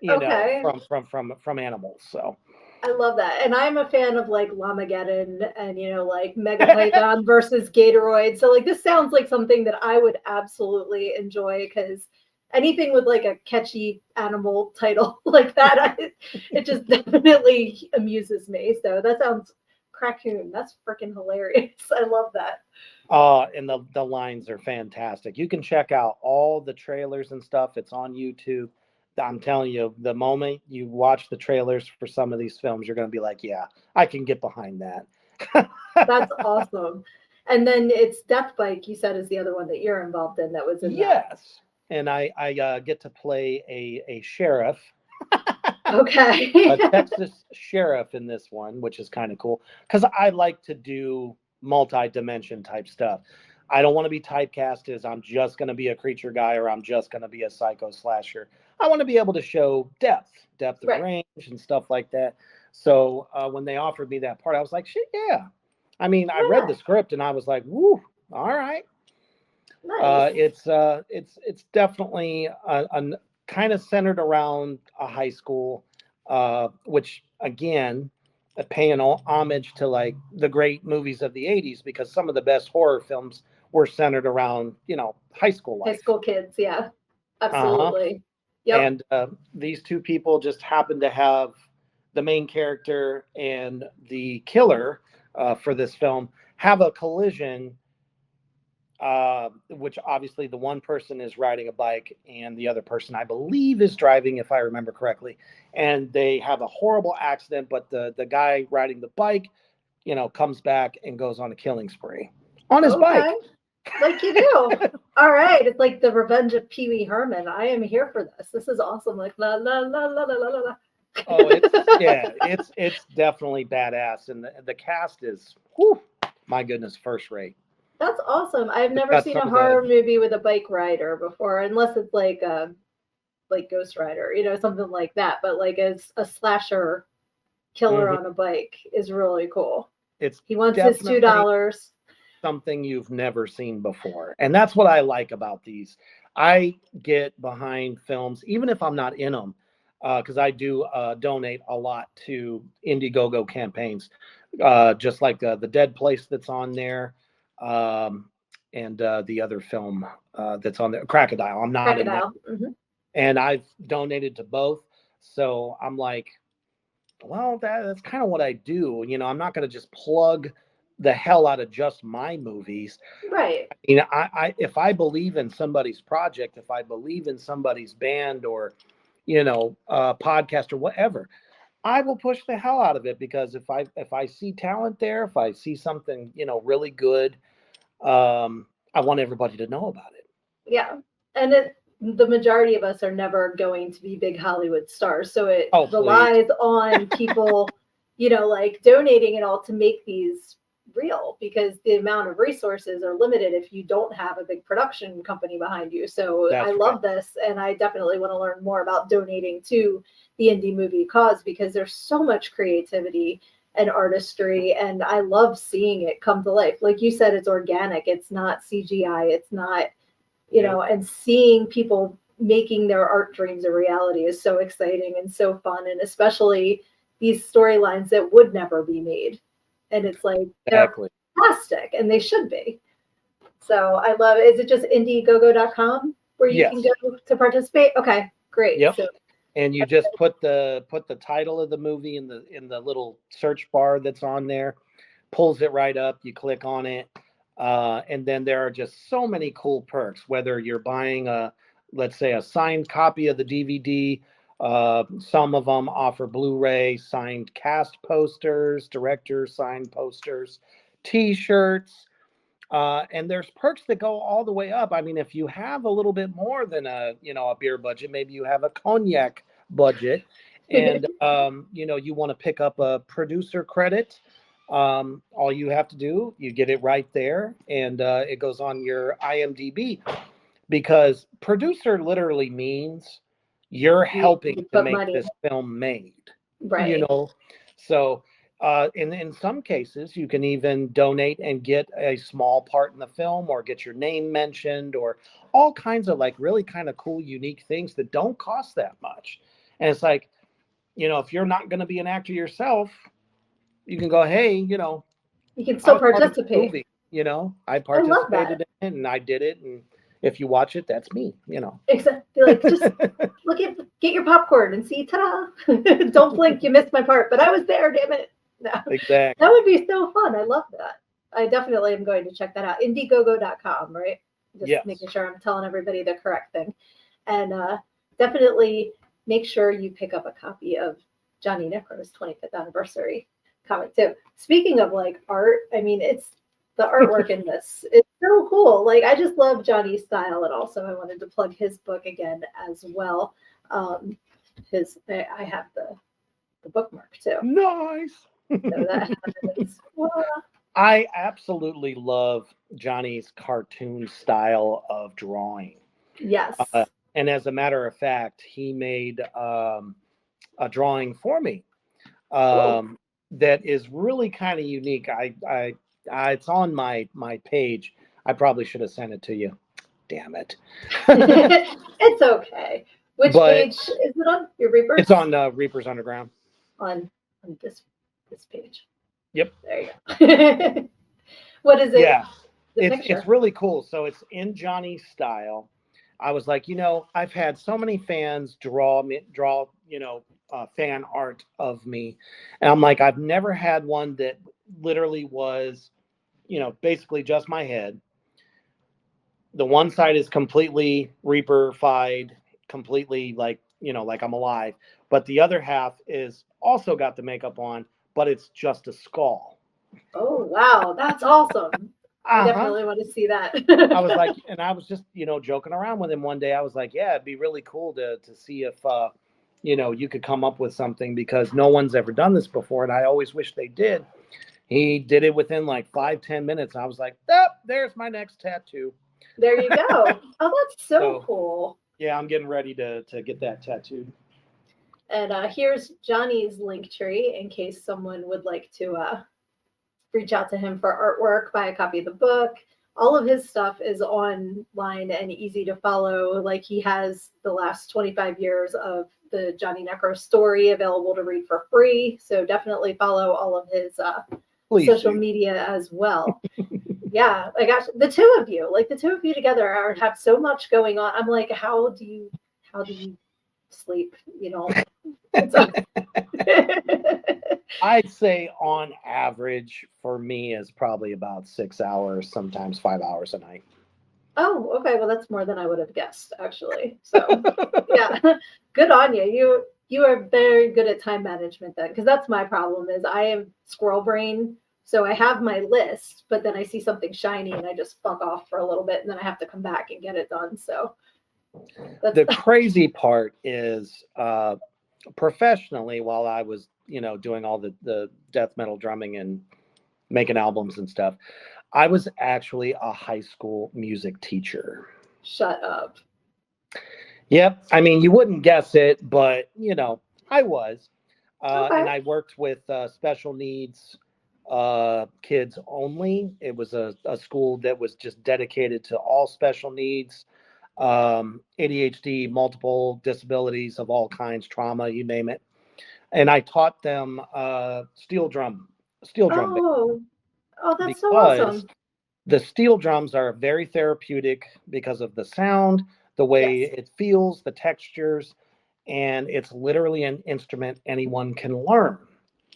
Speaker 1: Okay.
Speaker 2: from animals. So.
Speaker 1: I love that. And I'm a fan of like Lamageddon and, like Mega Python versus Gatoroid. So, like, this sounds like something that I would absolutely enjoy because anything with like a catchy animal title like that, it just definitely amuses me. So, that sounds Crackoon. That's freaking hilarious. I love that.
Speaker 2: And the lines are fantastic. You can check out all the trailers and stuff. It's on YouTube. I'm telling you, the moment you watch the trailers for some of these films, you're going to be like, yeah, I can get behind that.
Speaker 1: That's awesome. And then it's Death Bike, you said, is the other one that you're involved in that was in that.
Speaker 2: Yes. And I get to play a sheriff,
Speaker 1: Okay.
Speaker 2: a Texas sheriff in this one, which is kind of cool because I like to do multi-dimension type stuff. I don't want to be typecast as I'm just going to be a creature guy or I'm just going to be a psycho slasher. I want to be able to show depth of
Speaker 1: Right.
Speaker 2: range and stuff like that. So when they offered me that part, I was like, shit, yeah. I mean, I read
Speaker 1: Yeah.
Speaker 2: the script and I was like, woo, all right.
Speaker 1: Nice.
Speaker 2: It's definitely a kind of centered around a high school, which again, paying homage to like the great movies of the '80s because some of the best horror films were centered around high school
Speaker 1: High
Speaker 2: life.
Speaker 1: school kids. Yeah.
Speaker 2: Uh huh.
Speaker 1: Absolutely. Yep.
Speaker 2: And these two people just happen to have the main character and the killer for this film have a collision, which obviously the one person is riding a bike and the other person, I believe, is driving, if I remember correctly. And they have a horrible accident, but the guy riding the bike, comes back and goes on a killing spree on his
Speaker 1: Okay.
Speaker 2: bike.
Speaker 1: Like you do. All right. It's like the Revenge of Pee Wee Herman. I am here for this. This is awesome. Like la la la la la la la.
Speaker 2: Oh, it's definitely badass, and the cast is, whew, my goodness, first rate.
Speaker 1: That's awesome. I've
Speaker 2: It's
Speaker 1: never
Speaker 2: got
Speaker 1: seen
Speaker 2: some
Speaker 1: a
Speaker 2: of the
Speaker 1: horror movie with a bike rider before, unless it's like Ghost Rider, something like that. But like as a slasher killer
Speaker 2: Mhm.
Speaker 1: on a bike is really cool.
Speaker 2: It's
Speaker 1: He wants his
Speaker 2: definitely
Speaker 1: $2.
Speaker 2: something you've never seen before. And that's what I like about these. I get behind films, even if I'm not in them, because I do donate a lot to Indiegogo campaigns, just like the Dead Place that's on there, um, and the other film that's on there, Crocodile. I'm not in that.
Speaker 1: Crocodile. Hmm.
Speaker 2: And I've donated to both. So I'm like, well, that's kind of what I do. I'm not going to just plug the hell out of just my movies.
Speaker 1: Right.
Speaker 2: If I believe in somebody's project, if I believe in somebody's band or, podcast or whatever, I will push the hell out of it because if I see talent there, if I see something, really good, I want everybody to know about it.
Speaker 1: Yeah. And the majority of us are never going to be big Hollywood stars. So it
Speaker 2: Oh, please.
Speaker 1: relies on people, like donating and all to make these real because the amount of resources are limited if you don't have a big production company behind you. So I
Speaker 2: That's right.
Speaker 1: love this and I definitely want to learn more about donating to the indie movie cause because there's so much creativity and artistry and I love seeing it come to life. Like you said, it's organic, it's not CGI, it's not
Speaker 2: Nope.
Speaker 1: and seeing people making their art dreams a reality is so exciting and so fun. And especially these storylines that would never be made. And it's like they're
Speaker 2: Exactly.
Speaker 1: plastic and they should be. So I love it. Is it just indiegogo.com where you can
Speaker 2: Yes.
Speaker 1: go to participate? Okay, great.
Speaker 2: Yep.
Speaker 1: So
Speaker 2: And you just put the title of the movie in the little search bar that's on there, pulls it right up. You click on it, and then there are just so many cool perks. Whether you're buying let's say, a signed copy of the DVD, some of them offer Blu-ray signed cast posters, director signed posters, T-shirts. And there's perks that go all the way up. I mean, if you have a little bit more than a beer budget, maybe you have a cognac budget, and you want to pick up a producer credit. All you have to do, you get it right there, and it goes on your IMDb because producer literally means you're helping
Speaker 1: you
Speaker 2: to
Speaker 1: put
Speaker 2: make
Speaker 1: money,
Speaker 2: this film made. You
Speaker 1: right?
Speaker 2: know, so in some cases, you can even donate and get a small part in the film or get your name mentioned or all kinds of like really kind of cool, unique things that don't cost that much. And it's like, if you're not going to be an actor yourself, you can go, hey,
Speaker 1: You can
Speaker 2: I
Speaker 1: still
Speaker 2: was part of this
Speaker 1: participate.
Speaker 2: movie, I
Speaker 1: I love that.
Speaker 2: participated in it and I did it. And if you watch it, that's me.
Speaker 1: Exactly. Like just get your popcorn and see, ta-da! Don't blink, you missed my part, but I was there, damn it. No, that
Speaker 2: Exactly.
Speaker 1: would be so fun. I love that. I definitely am going to check that out. Indiegogo.com, right? Just
Speaker 2: Yes.
Speaker 1: making sure I'm telling everybody the correct thing. And definitely make sure you pick up a copy of Johnny Necro's 25th anniversary comic too. Speaking of like art, I mean, it's the artwork in this. It's so cool. Like I just love Johnny's style, and also I wanted to plug his book again as well. I have the bookmark too.
Speaker 2: Nice.
Speaker 1: So that happens.
Speaker 2: I absolutely love Johnny's cartoon style of drawing.
Speaker 1: Yes.
Speaker 2: And as a matter of fact, he made a drawing for me
Speaker 1: Oh.
Speaker 2: that is really kind of unique. It's on my page. I probably should have sent it to you. Damn it.
Speaker 1: It's okay. Which
Speaker 2: But
Speaker 1: page is it on? Your Reapers?
Speaker 2: it's on Reapers Underground.
Speaker 1: On this page.
Speaker 2: Yep.
Speaker 1: There you go. What is it?
Speaker 2: Yeah.
Speaker 1: The
Speaker 2: It's
Speaker 1: picture.
Speaker 2: really cool. So it's in Johnny's style. I was like, I've had so many fans draw, fan art of me, and I'm like, I've never had one that literally was, basically just my head. The one side is completely reaper-fied, completely like I'm alive, but the other half is also got the makeup on, but it's just a skull.
Speaker 1: Oh wow, that's awesome. I
Speaker 2: Uh huh.
Speaker 1: definitely want to see that.
Speaker 2: I was like, and I was just, joking around with him one day. I was like, yeah, it'd be really cool to see if, you could come up with something because no one's ever done this before. And I always wish they did. He did it within like 5-10 minutes. I was like, oh, there's my next tattoo.
Speaker 1: There you go. Oh, that's so
Speaker 2: So
Speaker 1: cool.
Speaker 2: yeah, I'm getting ready to get that tattooed.
Speaker 1: And here's Johnny's link tree in case someone would like to reach out to him for artwork, buy a copy of the book. All of his stuff is online and easy to follow. Like he has the last 25 years of the Johnny Necro story available to read for free. So definitely follow all of his social media as well. Yeah, like the two of you, together have so much going on. I'm like, how do you sleep? You know,
Speaker 2: I'd say on average for me is probably about 6 hours, sometimes 5 hours a night.
Speaker 1: Oh, okay. Well, that's more than I would have guessed, actually. So, yeah, good on you. You are very good at time management then, because that's my problem is I am squirrel brain. So I have my list, but then I see something shiny and I just fuck off for a little bit, and then I have to come back and get it done. So
Speaker 2: the crazy part is professionally, while I was, doing all the death metal drumming and making albums and stuff, I was actually a high school music teacher.
Speaker 1: Shut up.
Speaker 2: Yep. I mean, you wouldn't guess it, but, I was.
Speaker 1: Okay.
Speaker 2: And I worked with special needs kids only. It was a school that was just dedicated to all special needs, ADHD, multiple disabilities of all kinds, trauma, you name it. And I taught them steel drum.
Speaker 1: Oh, that's so
Speaker 2: Because
Speaker 1: awesome.
Speaker 2: the steel drums are very therapeutic because of the sound, the way
Speaker 1: Yes.
Speaker 2: it feels, the textures, and it's literally an instrument anyone can learn.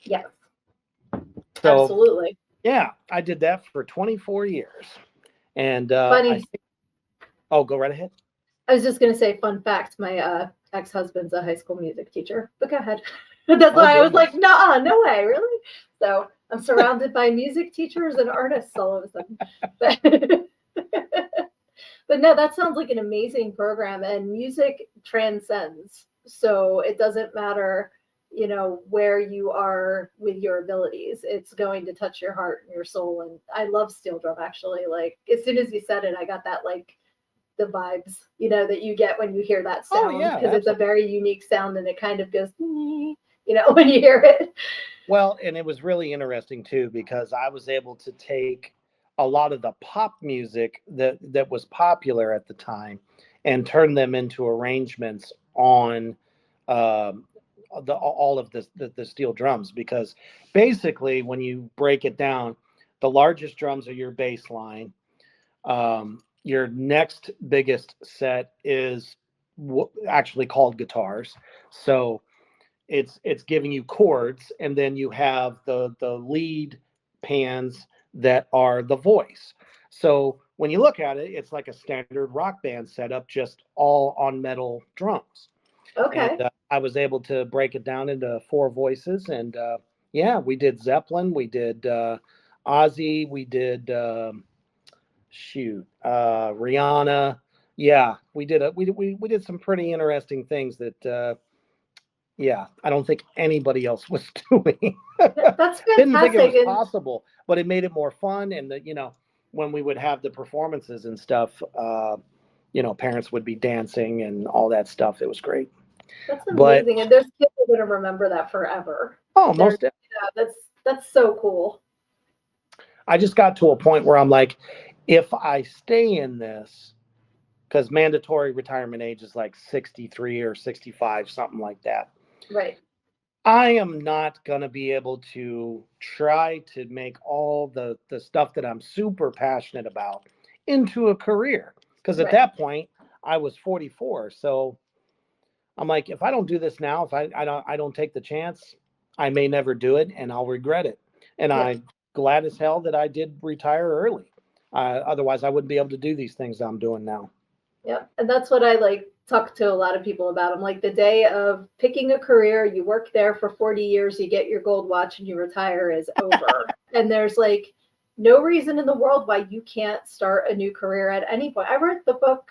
Speaker 1: Yes.
Speaker 2: So,
Speaker 1: Absolutely.
Speaker 2: yeah, I did that for 24 years. And I
Speaker 1: Funny.
Speaker 2: think, oh, go right ahead.
Speaker 1: I was just gonna say, fun fact: my ex-husband's a high school music teacher. But go ahead. That's
Speaker 2: Oh,
Speaker 1: why I was like,
Speaker 2: goodness.
Speaker 1: nah, no way, really. So I'm surrounded by music teachers and artists all of a sudden. But no, that sounds like an amazing program, and music transcends. So it doesn't matter, where you are with your abilities. It's going to touch your heart and your soul. And I love steel drum actually. Like as soon as you said it, I got that like the vibes, that you get when you hear that
Speaker 2: Oh,
Speaker 1: sound
Speaker 2: yeah,
Speaker 1: because it's a
Speaker 2: absolutely.
Speaker 1: very unique sound and it kind of goes, when you hear it.
Speaker 2: Well, and it was really interesting too because I was able to take a lot of the pop music that was popular at the time and turn them into arrangements on um, all of the steel drums. Because basically, when you break it down, the largest drums are your bass line. Your next biggest set is actually called guitars. So it's giving you chords, and then you have the lead pans that are the voice. So when you look at it, it's like a standard rock band setup, just all on metal drums. And
Speaker 1: Okay.
Speaker 2: I was able to break it down into four voices, and yeah, we did Zeppelin, we did Ozzy, we did Rihanna. Yeah, we did some pretty interesting things that yeah, I don't think anybody else was doing.
Speaker 1: That's
Speaker 2: Didn't think it
Speaker 1: fantastic.
Speaker 2: was
Speaker 1: And
Speaker 2: possible, but it made it more fun. And when we would have the performances and stuff, parents would be dancing and all that stuff. It was great.
Speaker 1: that's
Speaker 2: But
Speaker 1: amazing. And those kids are going to remember that forever.
Speaker 2: oh,
Speaker 1: They're,
Speaker 2: most.
Speaker 1: that's so cool.
Speaker 2: I just got to a point where I'm like, if I stay in this, because mandatory retirement age is like 63 or 65, something like that.
Speaker 1: Right.
Speaker 2: I am not going to be able to try to make all the stuff that I'm super passionate about into a career. Because at
Speaker 1: Right.
Speaker 2: that point, I was 44. So I'm like, if I don't do this now, if I don't take the chance, I may never do it and I'll regret it. And
Speaker 1: Yep.
Speaker 2: I'm glad as hell that I did retire early. Otherwise, I wouldn't be able to do these things I'm doing now.
Speaker 1: Yep. And that's what I like talk to a lot of people about. I'm like, the day of picking a career, you work there for 40 years, you get your gold watch and you retire is over. And there's like no reason in the world why you can't start a new career at any point. I wrote the book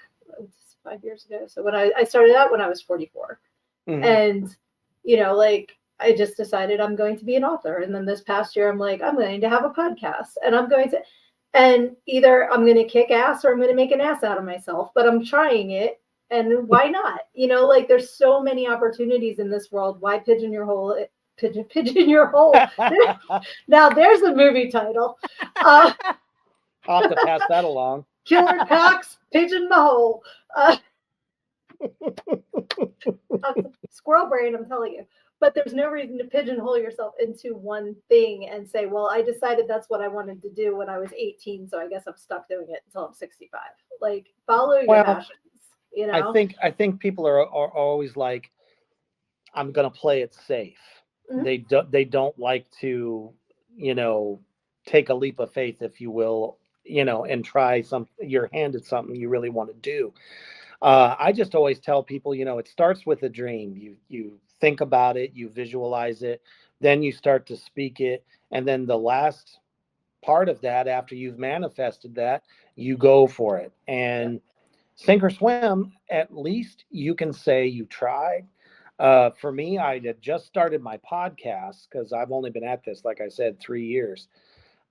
Speaker 1: 5 years ago. So when I started out when I was 44.
Speaker 2: Mm-hmm.
Speaker 1: And, like I just decided I'm going to be an author. And then this past year, I'm like, I'm going to have a podcast and I'm going to, and either I'm going to kick ass or I'm going to make an ass out of myself, but I'm trying it. And why not? Like there's so many opportunities in this world. Why pigeon your hole? Pigeon your hole. Now there's a movie title.
Speaker 2: I'll have to pass that along.
Speaker 1: Killer Cox, pigeon my hole. Squirrel brain, I'm telling you. But there's no reason to pigeonhole yourself into one thing and say, well, I decided that's what I wanted to do when I was 18, so I guess I'm stuck doing it until I'm 65. Like, follow your passions,
Speaker 2: I think people are always like, I'm going to play it safe. Mm-hmm. They don't like to, take a leap of faith, if you will, and try your hand at something you really want to do. I just always tell people, it starts with a dream. You think about it, you visualize it, then you start to speak it. And then the last part of that, after you've manifested that, you go for it. And sink or swim, at least you can say you tried. For me, I had just started my podcast because I've only been at this, like I said, 3 years.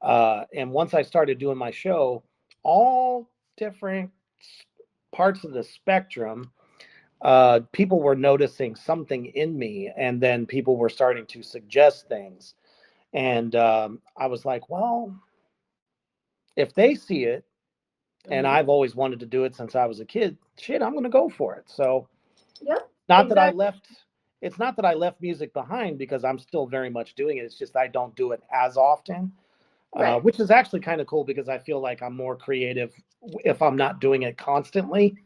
Speaker 2: And once I started doing my show, all different parts of the spectrum, people were noticing something in me, and then people were starting to suggest things. And I was like, well, if they see it, and I've always wanted to do it since I was a kid, shit, I'm going to go for it. So it's not that I left music behind, because I'm still very much doing it. It's just I don't do it as often. Right. Which is actually kind of cool, because I feel like I'm more creative if I'm not doing it constantly.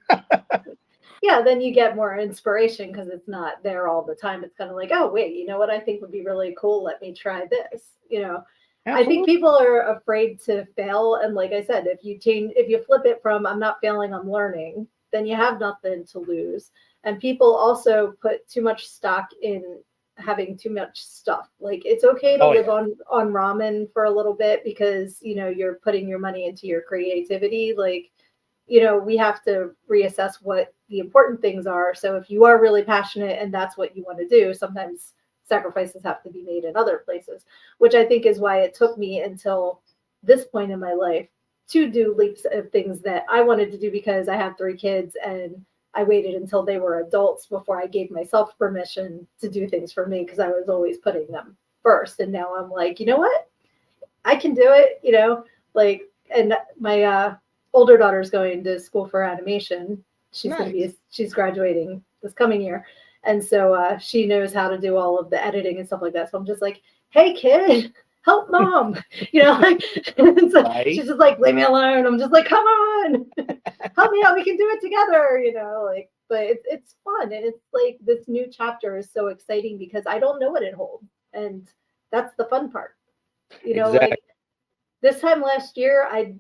Speaker 1: Yeah, then you get more inspiration because it's not there all the time. It's kind of like, oh, wait, you know what I think would be really cool? Let me try this. Absolutely. I think people are afraid to fail. And like I said, if you flip it from I'm not failing, I'm learning, then you have nothing to lose. And people also put too much stock in having too much stuff. Like, it's okay to live on ramen for a little bit because, you're putting your money into your creativity. Like, we have to reassess what the important things are. So if you are really passionate and that's what you want to do, sometimes sacrifices have to be made in other places, which I think is why it took me until this point in my life to do leaps of things that I wanted to do, because I have 3 kids and I waited until they were adults before I gave myself permission to do things for me, because I was always putting them first. And now I'm like, you know what? I can do it, and my older daughter's going to school for animation. She's she's graduating this coming year. And so she knows how to do all of the editing and stuff like that. So I'm just like, hey kid, help mom, so right. She's just like, leave me alone. I'm just like, come on, help me out. We can do it together, but it's fun. And it's like, this new chapter is so exciting because I don't know what it holds. And that's the fun part, exactly. Like this time last year, I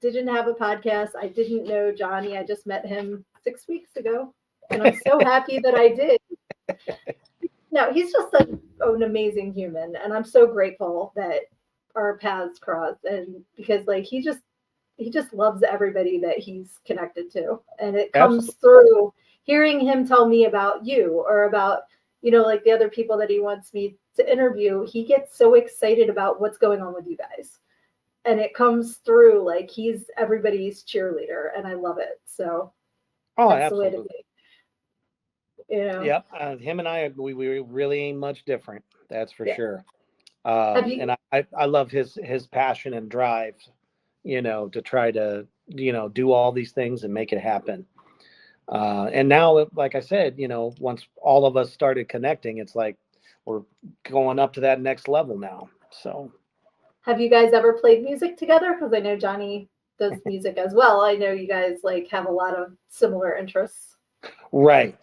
Speaker 1: didn't have a podcast. I didn't know Johnny. I just met him 6 weeks ago. And I'm so happy that I did. No, he's just an amazing human. And I'm so grateful that our paths crossed. And because he just loves everybody that he's connected to. And it comes through hearing him tell me about you, or about, like the other people that he wants me to interview. He gets so excited about what's going on with you guys. And it comes through, like he's everybody's cheerleader, and I love it. So that's absolutely the way to be.
Speaker 2: Yep. Him and I, we really ain't much different. That's for sure. And I love his passion and drive, to try to, do all these things and make it happen. And now, like I said, once all of us started connecting, it's like we're going up to that next level now. So.
Speaker 1: Have you guys ever played music together? Because I know Johnny does music as well. I know you guys have a lot of similar interests.
Speaker 2: Right.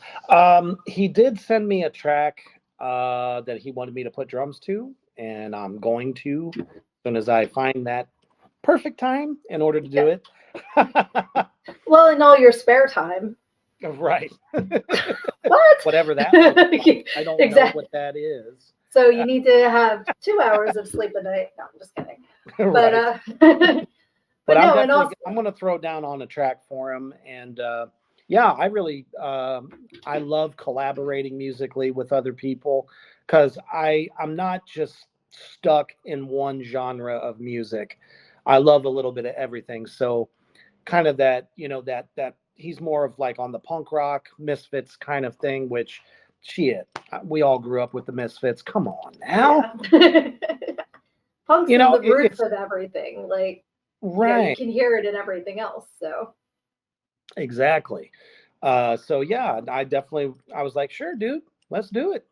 Speaker 2: He did send me a track that he wanted me to put drums to, and I'm going to, as soon as I find that perfect time in order to do it.
Speaker 1: Well, in all your spare time.
Speaker 2: Right.
Speaker 1: What?
Speaker 2: Whatever that is. I don't know what that is.
Speaker 1: So you need to have 2 hours of sleep a night. No, I'm just kidding.
Speaker 2: Right.
Speaker 1: But no,
Speaker 2: I'm going to throw down on a track for him. And I really, I love collaborating musically with other people. because I'm not just stuck in one genre of music. I love a little bit of everything. So kind of that, that he's more of like on the punk rock Misfits kind of thing, which shit, we all grew up with the Misfits. Come on now.
Speaker 1: Yeah. Punk's in the roots
Speaker 2: It's
Speaker 1: of everything. Like, you
Speaker 2: right.
Speaker 1: can hear it in everything else. So
Speaker 2: Exactly. So yeah, I was like, sure, dude, let's do it.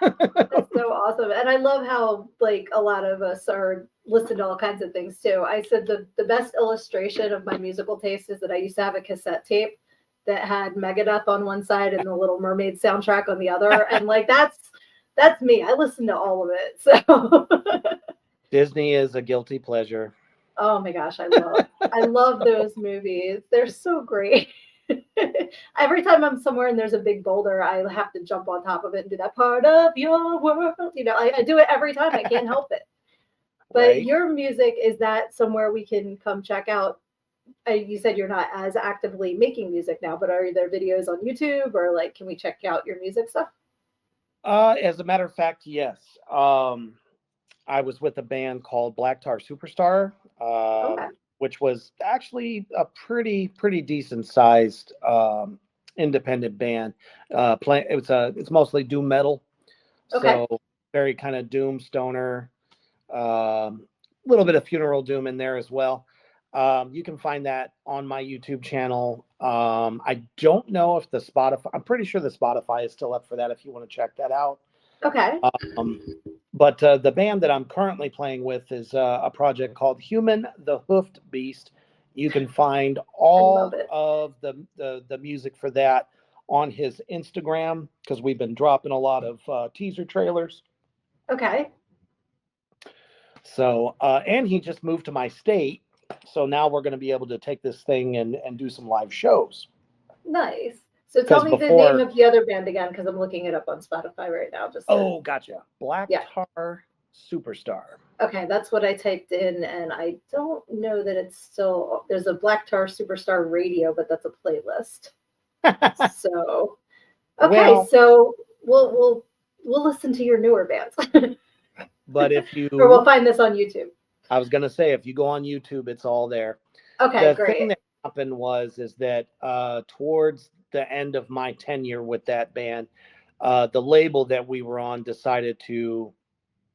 Speaker 1: that's so awesome. And I love how like a lot of us are listening to all kinds of things too. I said the best illustration of my musical taste is that I used to have a cassette tape that had Megadeth on one side and the Little Mermaid soundtrack on the other. And like that's me. I listen to all of it. So
Speaker 2: Disney is a guilty pleasure.
Speaker 1: oh my gosh, I love those movies. They're so great. Every time I'm somewhere and there's a big boulder, I have to jump on top of it and do that part of your world. I do it every time. I can't help it. But
Speaker 2: Right.
Speaker 1: your music, is that somewhere we can come check out? You said you're not as actively making music now, but are there videos on YouTube or like, can we check out your music stuff?
Speaker 2: As a matter of fact, yes. I was with a band called Black Tar Superstar,
Speaker 1: Okay.
Speaker 2: which was actually a pretty decent sized independent band. It's mostly doom metal,
Speaker 1: Okay.
Speaker 2: so very kind of doom stoner, a little bit of funeral doom in there as well. You can find that on my YouTube channel. I don't know if the Spotify. I'm pretty sure the Spotify is still up for that if you want to check that out.
Speaker 1: Okay.
Speaker 2: Um, but the band that I'm currently playing with is a project called Human the Hoofed Beast. You can find
Speaker 1: I love
Speaker 2: all
Speaker 1: it.
Speaker 2: of the music for that on his Instagram because we've been dropping a lot of teaser trailers.
Speaker 1: Okay.
Speaker 2: So, and he just moved to my state. So now we're going to be able to take this thing and do some live shows.
Speaker 1: Nice. So tell
Speaker 2: Because
Speaker 1: me the name
Speaker 2: before,
Speaker 1: of the other band again, because I'm looking it up on Spotify right now. Just to,
Speaker 2: oh, gotcha. Black
Speaker 1: yeah.
Speaker 2: Tar Superstar.
Speaker 1: Okay, that's what I typed in, and I don't know that it's still. There's a Black Tar Superstar Radio, but that's a playlist. So okay,
Speaker 2: Well,
Speaker 1: so we'll listen to your newer bands,
Speaker 2: but if
Speaker 1: or we'll
Speaker 2: you,
Speaker 1: find this on YouTube.
Speaker 2: I was going to say, if you go on YouTube, it's all there.
Speaker 1: Okay,
Speaker 2: The thing
Speaker 1: great.
Speaker 2: that happened is that towards the end of my tenure with that band, the label that we were on decided to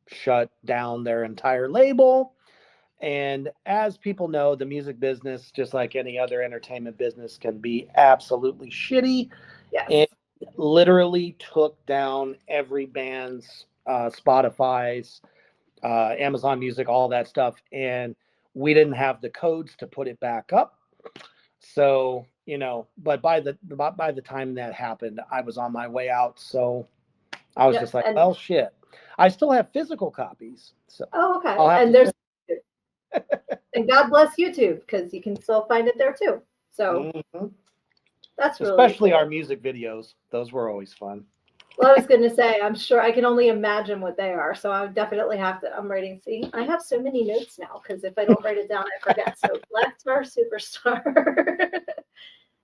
Speaker 2: shut down their entire label. And as people know, the music business, just like any other entertainment business, can be absolutely shitty.
Speaker 1: Yes.
Speaker 2: And literally took down every band's Spotify's, Amazon Music, all that stuff. And we didn't have the codes to put it back up. So, but by the time that happened, I was on my way out. So I was
Speaker 1: Yep.
Speaker 2: just like,
Speaker 1: And
Speaker 2: well, shit. I still have physical copies. So
Speaker 1: oh,
Speaker 2: I'll
Speaker 1: okay.
Speaker 2: have
Speaker 1: And
Speaker 2: to
Speaker 1: there's and God bless YouTube because you can still find it there too. So
Speaker 2: Mhm.
Speaker 1: that's really
Speaker 2: Especially our
Speaker 1: cool.
Speaker 2: music videos. Those were always fun.
Speaker 1: Well, I was going to say, I'm sure I can only imagine what they are. So I definitely have to. I'm writing. See, I have so many notes now because if I don't write it down, I forget. So Black Star Superstar.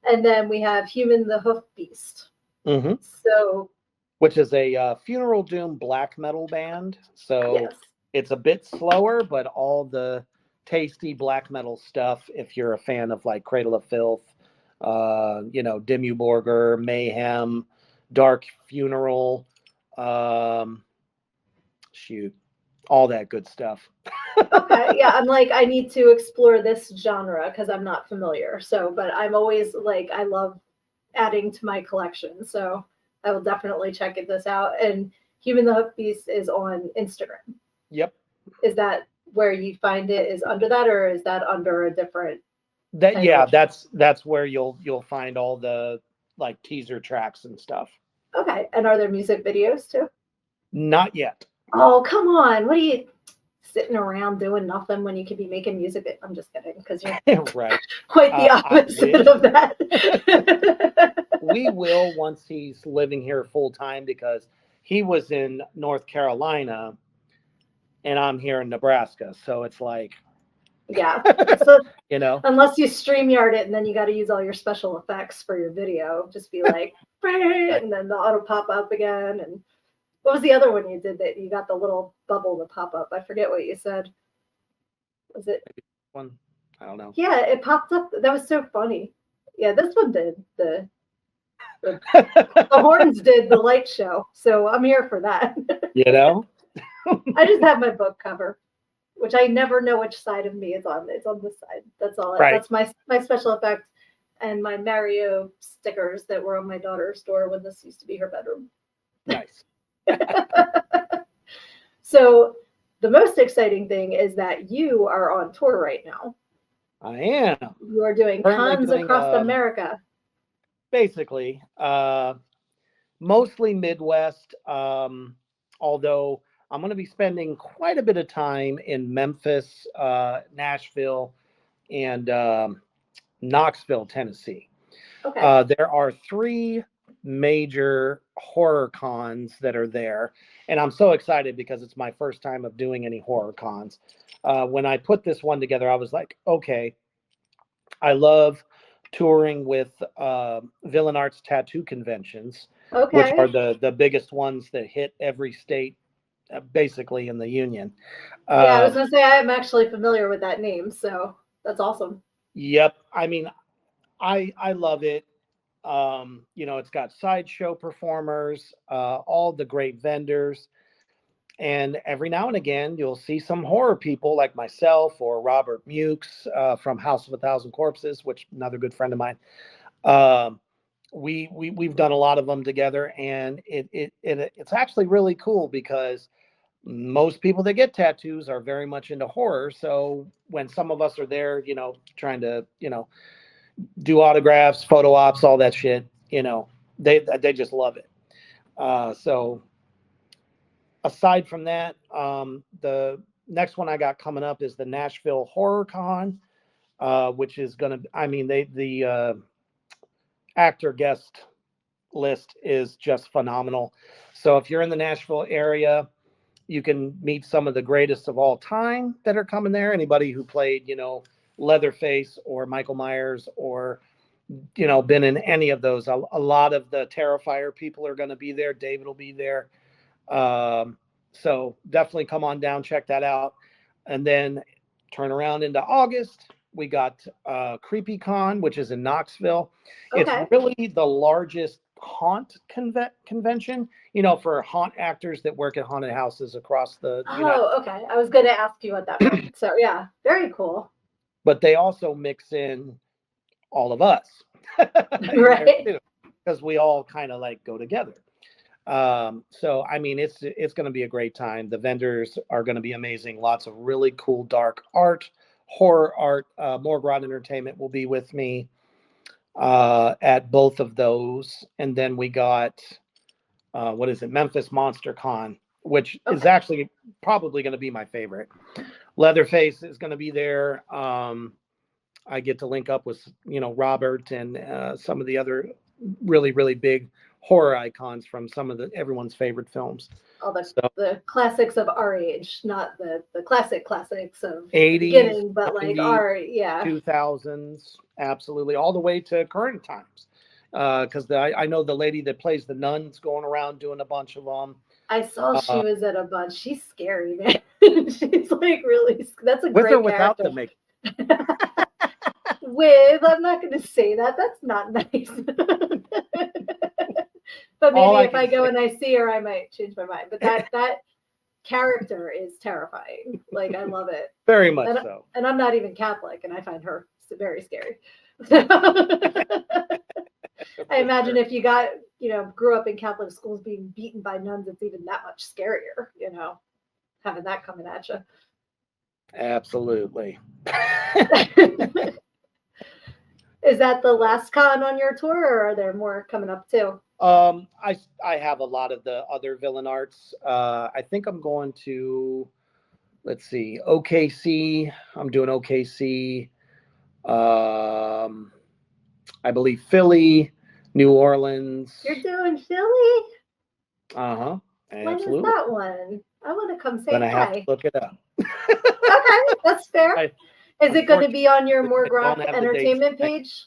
Speaker 1: And then we have Human the Hoof Beast.
Speaker 2: Hmm.
Speaker 1: So
Speaker 2: Which is a funeral doom black metal band. So
Speaker 1: yes.
Speaker 2: it's a bit slower, but all the tasty black metal stuff. If you're a fan of like Cradle of Filth, Dimmu Borgir, Mayhem, Dark Funeral, um, shoot, all that good stuff.
Speaker 1: Okay. Yeah. I'm like, I need to explore this genre because I'm not familiar. So, but I'm always like, I love adding to my collection. So I will definitely check this out. And Human the Hoof Beast is on Instagram.
Speaker 2: Yep.
Speaker 1: Is that where you find it? Is under that, or is that under a different
Speaker 2: Yeah,
Speaker 1: title?
Speaker 2: that's where you'll find all the like teaser tracks and stuff.
Speaker 1: Okay. And are there music videos too?
Speaker 2: Not yet.
Speaker 1: Oh, come on. What are you sitting around doing nothing when you could be making music? I'm just kidding because you're
Speaker 2: Right.
Speaker 1: quite the
Speaker 2: I
Speaker 1: opposite
Speaker 2: wish.
Speaker 1: of that.
Speaker 2: We will once he's living here full time because he was in North Carolina and I'm here in Nebraska. So it's like,
Speaker 1: Yeah. So
Speaker 2: you know,
Speaker 1: unless you StreamYard it and then you got to use all your special effects for your video, just be like,
Speaker 2: right.
Speaker 1: and then the auto pop up again. And What was the other one you did that you got the little bubble to pop up? I forget what you said. Was it?
Speaker 2: One, I don't know.
Speaker 1: Yeah, it popped up. That was so funny. Yeah, this one did. The horns did the light show. So I'm here for that.
Speaker 2: You know?
Speaker 1: I just have my book cover, which I never know which side of me is on. It's on this side. That's all.
Speaker 2: Right.
Speaker 1: That's my special effect and my Mario stickers that were on my daughter's door when this used to be her bedroom.
Speaker 2: Nice.
Speaker 1: So the most exciting thing is that you are on tour right now.
Speaker 2: I am.
Speaker 1: You are doing
Speaker 2: Currently
Speaker 1: cons
Speaker 2: doing,
Speaker 1: across America.
Speaker 2: Basically, mostly Midwest, although I'm going to be spending quite a bit of time in Memphis, Nashville, and Knoxville, Tennessee.
Speaker 1: Okay.
Speaker 2: There are 3 major horror cons that are there, and I'm so excited because it's my first time of doing any horror cons. When I put this one together, I was like, okay, I love touring with Villain Arts tattoo conventions, which are
Speaker 1: Okay.
Speaker 2: the biggest ones that hit every state, basically in the union.
Speaker 1: Yeah, I was gonna say I'm actually familiar with that name, so that's awesome.
Speaker 2: Yep. I mean, I love it. It's got sideshow performers, all the great vendors, and every now and again you'll see some horror people like myself or Robert Mukes from House of a Thousand Corpses, which another good friend of mine. Um, we've done a lot of them together, and it's actually really cool because most people that get tattoos are very much into horror. So when some of us are there, trying to, do autographs, photo ops, all that shit, they just love it. So aside from that, the next one I got coming up is the Nashville Horror Con, which is gonna. I mean, the actor guest list is just phenomenal. So if you're in the Nashville area, you can meet some of the greatest of all time that are coming there. Anybody who played, Leatherface or Michael Myers or been in any of those. A lot of the Terrifier people are going to be there. David will be there. So definitely come on down, check that out. And then turn around into August. We got CreepyCon, which is in Knoxville. It's
Speaker 1: Okay.
Speaker 2: really the largest haunt convention, for haunt actors that work at haunted houses across the United
Speaker 1: Oh, okay. I was gonna ask you what that meant. So yeah, very cool.
Speaker 2: But they also mix in all of us in there
Speaker 1: Right.
Speaker 2: too, because we all kind of like go together. So I mean, it's going to be a great time. The vendors are going to be amazing. Lots of really cool dark art, horror art. Morgrad Entertainment will be with me at both of those, and then we got what is it, Memphis Monster Con, which is
Speaker 1: Okay.
Speaker 2: actually probably going to be my favorite. Leatherface is going to be there. I get to link up with Robert and some of the other really really big horror icons from some of everyone's favorite films.
Speaker 1: All
Speaker 2: So
Speaker 1: the classics of our age, not the classics of the
Speaker 2: 80s,
Speaker 1: beginning, but like
Speaker 2: 90s,
Speaker 1: our, yeah.
Speaker 2: 2000s, absolutely, all the way to current times. Because I know the lady that plays the nun's going around doing a bunch of them.
Speaker 1: I saw she
Speaker 2: Uh,
Speaker 1: was at a bunch. She's scary, man. She's like really. That's a
Speaker 2: with or
Speaker 1: great
Speaker 2: without
Speaker 1: character.
Speaker 2: the makeup.
Speaker 1: With, I'm not going to say that. That's not nice. But
Speaker 2: All
Speaker 1: maybe
Speaker 2: I
Speaker 1: if I
Speaker 2: can
Speaker 1: go
Speaker 2: say,
Speaker 1: and I see her, I might change my mind. But that character is terrifying. Like I love it.
Speaker 2: very much
Speaker 1: And
Speaker 2: so.
Speaker 1: and I'm not even Catholic, and I find her very scary. I imagine
Speaker 2: Sure.
Speaker 1: if you grew up in Catholic schools being beaten by nuns, it's even that much scarier, having that coming at you.
Speaker 2: Absolutely.
Speaker 1: Is that the last con on your tour, or are there more coming up too?
Speaker 2: I have a lot of the other villain arts. I think I'm going to, let's see, OKC. I'm doing OKC. Um, I believe Philly, New Orleans.
Speaker 1: You're doing Philly?
Speaker 2: Uh-huh.
Speaker 1: When is
Speaker 2: Absolutely.
Speaker 1: that one? I want to come say
Speaker 2: Gonna have to
Speaker 1: hi.
Speaker 2: look it up.
Speaker 1: Okay, that's fair.
Speaker 2: I
Speaker 1: Is it going to be on your
Speaker 2: unfortunately I don't
Speaker 1: Morgroth
Speaker 2: have the dates.
Speaker 1: Entertainment page?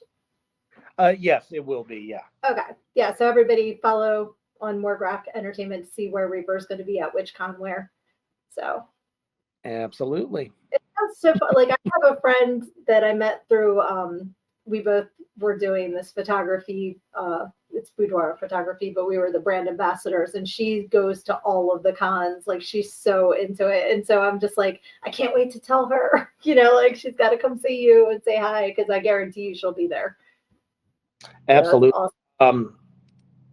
Speaker 2: Yes, it will be. Yeah.
Speaker 1: Okay. Yeah, so everybody follow on Morgrock Entertainment to see where Reaper's going to be at which con where. So
Speaker 2: Absolutely.
Speaker 1: it sounds so fun. Like I have a friend that I met through we both were doing this photography it's boudoir photography, but we were the brand ambassadors, and she goes to all of the cons. Like she's so into it. And so I'm just like, I can't wait to tell her, like she's got to come see you and say hi, because I guarantee you she'll be there.
Speaker 2: Absolutely.
Speaker 1: So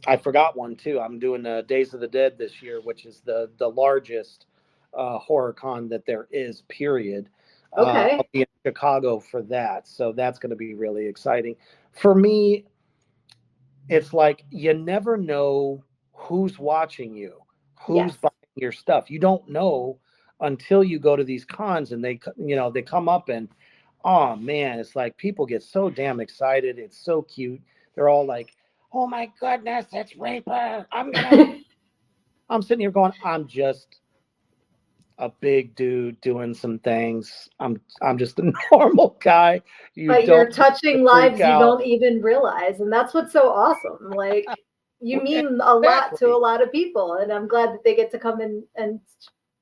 Speaker 2: I forgot one too. I'm doing Days of the Dead this year, which is the largest horror con that there is, period.
Speaker 1: okay.
Speaker 2: I'll be in Chicago for that. So that's going to be really exciting. For me, it's like you never know who's watching you, who's
Speaker 1: Yes.
Speaker 2: buying your stuff. You don't know until you go to these cons and they come up and, oh man, it's like people get so damn excited. It's so cute. They're all like, oh my goodness, it's Reaper. I'm sitting here going, I'm just a big dude doing some things. I'm just a normal guy. You
Speaker 1: But
Speaker 2: don't
Speaker 1: you're
Speaker 2: have to
Speaker 1: touching
Speaker 2: freak
Speaker 1: lives you
Speaker 2: out.
Speaker 1: don't even realize. And that's what's so awesome. Like you mean a lot to a
Speaker 2: Exactly.
Speaker 1: lot of people. And I'm glad that they get to come in and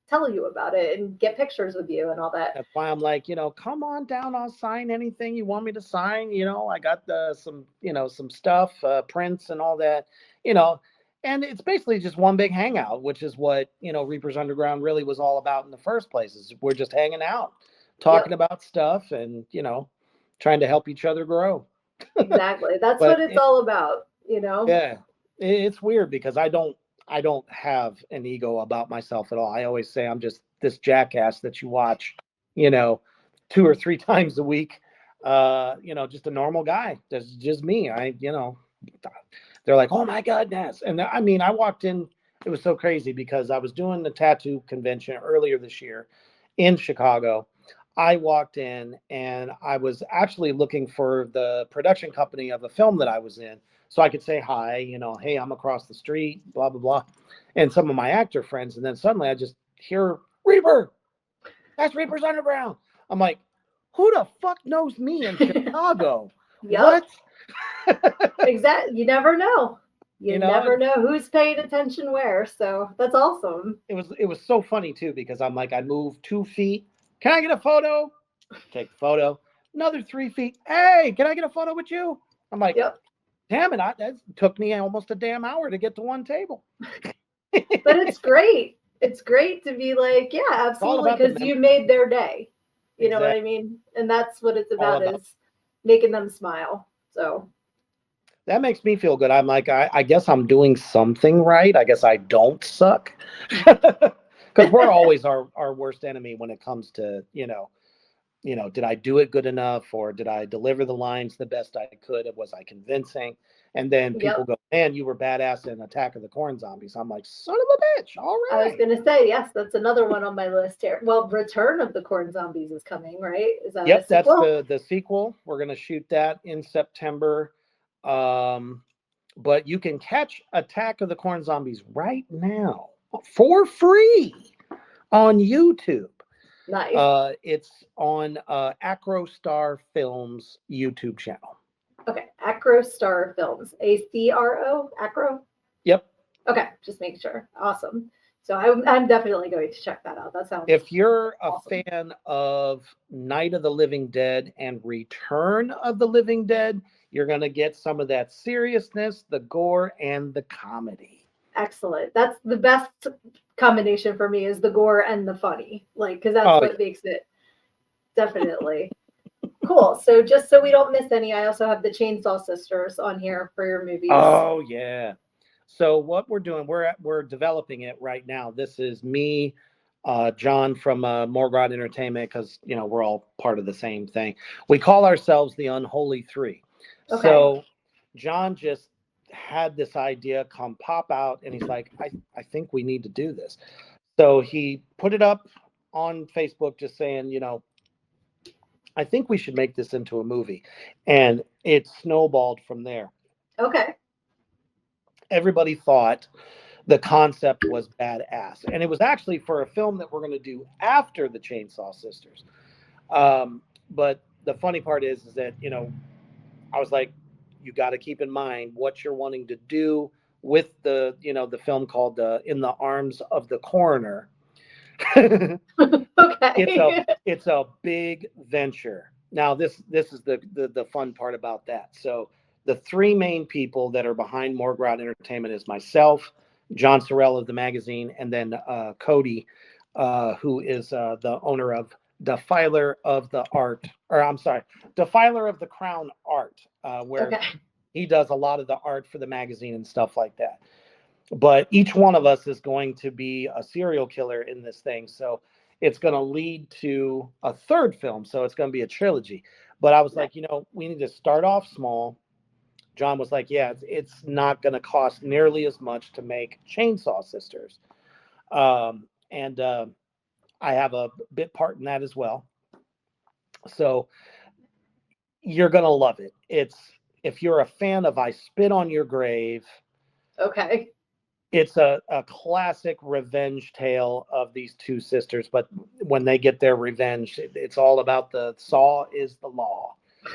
Speaker 1: tell you about it and get pictures with you and all that.
Speaker 2: That's why I'm like, come on down. I'll sign anything you want me to sign. I got some stuff, prints and all that, you know, and it's basically just one big hangout, which is what, Reapers Underground really was all about in the first place. Is we're just hanging out, talking
Speaker 1: Yep,
Speaker 2: about stuff and, trying to help each other grow.
Speaker 1: exactly. That's what
Speaker 2: But
Speaker 1: it's all about.
Speaker 2: yeah, it's weird because I don't have an ego about myself at all. I always say I'm just this jackass that you watch, you know, 2 or 3 times a week. Just a normal guy. That's just me. They're like, oh my goodness. And I mean, I walked in, it was so crazy because I was doing the tattoo convention earlier this year in Chicago. I walked in and I was actually looking for the production company of a film that I was in so I could say hi, hey, I'm across the street, blah, blah, blah. And some of my actor friends. And then suddenly I just hear Reaper, that's Reaper's Underground. I'm like, who the fuck knows me in Chicago?
Speaker 1: Yep,
Speaker 2: What?
Speaker 1: exactly. You never know.
Speaker 2: You
Speaker 1: You
Speaker 2: know,
Speaker 1: never
Speaker 2: and
Speaker 1: know who's paying attention where. So that's awesome.
Speaker 2: it was so funny too because I'm like, I moved 2 feet. Can I get a photo? Take a photo. Another 3 feet. Hey, can I get a photo with you? I'm like,
Speaker 1: Yep.
Speaker 2: damn it! That took me almost a damn hour to get to one table.
Speaker 1: But it's great. It's great to be like, yeah,
Speaker 2: It's all
Speaker 1: absolutely,
Speaker 2: about the
Speaker 1: because you
Speaker 2: memory.
Speaker 1: made their day. You know what I
Speaker 2: Exactly.
Speaker 1: mean? And that's what it's
Speaker 2: All
Speaker 1: about,
Speaker 2: about
Speaker 1: is making them smile. So
Speaker 2: that makes me feel good. I'm like, I guess I'm doing something right. I guess I don't suck. Because we're always our worst enemy when it comes to, did I do it good enough or did I deliver the lines the best I could? Was I convincing? And then people
Speaker 1: yep.
Speaker 2: go, man, you were badass in Attack of the Corn Zombies. I'm like, son of a bitch. All
Speaker 1: I was
Speaker 2: right.
Speaker 1: gonna say, yes, that's another one on my list here. Well, Return of the Corn Zombies is coming, right? Is that a
Speaker 2: Yep, that's
Speaker 1: sequel?
Speaker 2: the sequel. We're gonna shoot that in September. Um, but you can catch Attack of the Corn Zombies right now for free on YouTube.
Speaker 1: Nice.
Speaker 2: It's on Acrostar Films YouTube channel.
Speaker 1: Okay. Acro Star Films. ACRO? Acro?
Speaker 2: Yep.
Speaker 1: Okay, just make sure. Awesome. So I'm definitely going to check that out. That sounds
Speaker 2: If you're a
Speaker 1: awesome.
Speaker 2: fan of Night of the Living Dead and Return of the Living Dead, you're going to get some of that seriousness, the gore, and the comedy.
Speaker 1: Excellent. That's the best combination for me, is the gore and the funny. Like, because that's
Speaker 2: Oh,
Speaker 1: what makes it definitely cool. So just so we don't miss any, I also have the Chainsaw Sisters on here for your movies.
Speaker 2: oh yeah. So what we're doing, we're developing it right now. This is me, John from Morgrod Entertainment, because we're all part of the same thing. We call ourselves the Unholy Three.
Speaker 1: Okay.
Speaker 2: So John just had this idea come pop out, and he's like, I think we need to do this. So he put it up on Facebook, just saying, I think we should make this into a movie, and it snowballed from there.
Speaker 1: Okay.
Speaker 2: Everybody thought the concept was badass. And it was actually for a film that we're going to do after the Chainsaw Sisters. But the funny part is that, I was like, you got to keep in mind what you're wanting to do, with the the film called In the Arms of the Coroner.
Speaker 1: Okay.
Speaker 2: It's a big venture. Now this is the fun part about that. So the three main people that are behind Morgrout Entertainment is myself, John Sorrell of the magazine, and then Cody, who is the owner of Defiler of the Art, or I'm sorry, Defiler of the Crown Art, where
Speaker 1: Okay.
Speaker 2: he does a lot of the art for the magazine and stuff like that. But each one of us is going to be a serial killer in this thing. So it's going to lead to a third film. So it's going to be a trilogy. But I was like, we need to start off small. John was like, yeah, it's not going to cost nearly as much to make Chainsaw Sisters. And I have a bit part in that as well. So you're going to love it. If you're a fan of I Spit on Your Grave.
Speaker 1: Okay.
Speaker 2: It's a classic revenge tale of these two sisters, but when they get their revenge, it's all about the saw is the law.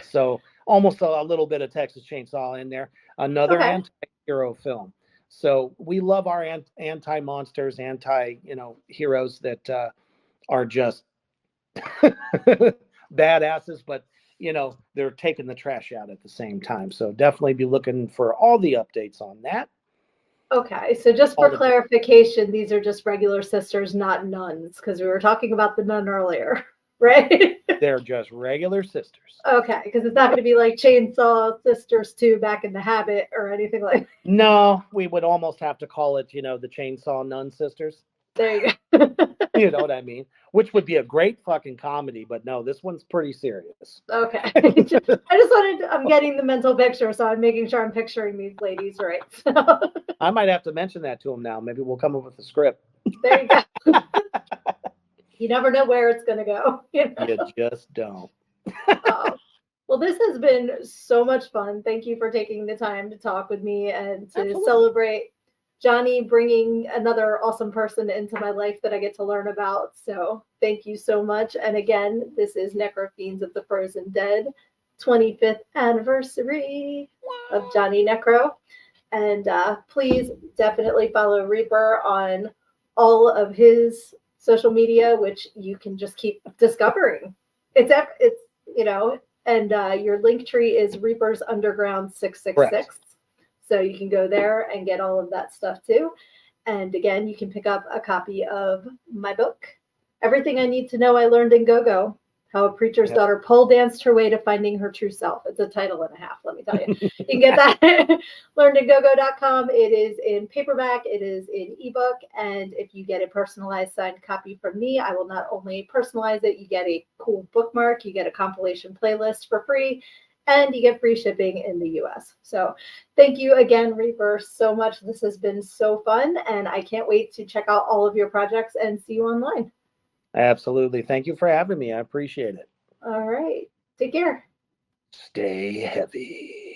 Speaker 2: So almost a little bit of Texas Chainsaw in there. Another anti-hero film. So we love our anti-monsters, heroes that are just badasses, but they're taking the trash out at the same time. So definitely be looking for all the updates on that.
Speaker 1: Okay, so just for clarification, these are just regular sisters, not nuns, because we were talking about the nun earlier, right?
Speaker 2: They're just regular sisters.
Speaker 1: Okay, because it's not going to be like Chainsaw Sisters 2 Back in the Habit or anything like that.
Speaker 2: No, we would almost have to call it, the Chainsaw Nun Sisters.
Speaker 1: There you go.
Speaker 2: You know what I mean? Which would be a great fucking comedy, but no, this one's pretty serious.
Speaker 1: Okay. I just wanted I'm getting the mental picture, so I'm making sure I'm picturing these ladies right. So.
Speaker 2: I might have to mention that to them now. Maybe we'll come up with a script.
Speaker 1: There you go. You never know where it's going to go.
Speaker 2: You just don't.
Speaker 1: Well, this has been so much fun. Thank you for taking the time to talk with me and to celebrate Johnny bringing another awesome person into my life that I get to learn about. So thank you so much. And again, this is Necro-Fiends of the Frozen Dead, 25th anniversary of Johnny Necro. And please definitely follow Reaper on all of his social media, which you can just keep discovering. It's and your link tree is Reaper's Underground 666. Correct. So you can go there and get all of that stuff too. And again, you can pick up a copy of my book, Everything I Need to Know I Learned in Go-Go, How a Preacher's Daughter Pole Danced Her Way to Finding Her True Self. It's a title and a half, let me tell you. You can get that at learnedingogo.com. It is in paperback, it is in ebook, and if you get a personalized signed copy from me, I will not only personalize it, you get a cool bookmark, you get a compilation playlist for free, and you get free shipping in the US. So thank you again, Reaper, so much. This has been so fun, and I can't wait to check out all of your projects and see you online.
Speaker 2: Absolutely. Thank you for having me. I appreciate it.
Speaker 1: All right. Take care.
Speaker 2: Stay heavy.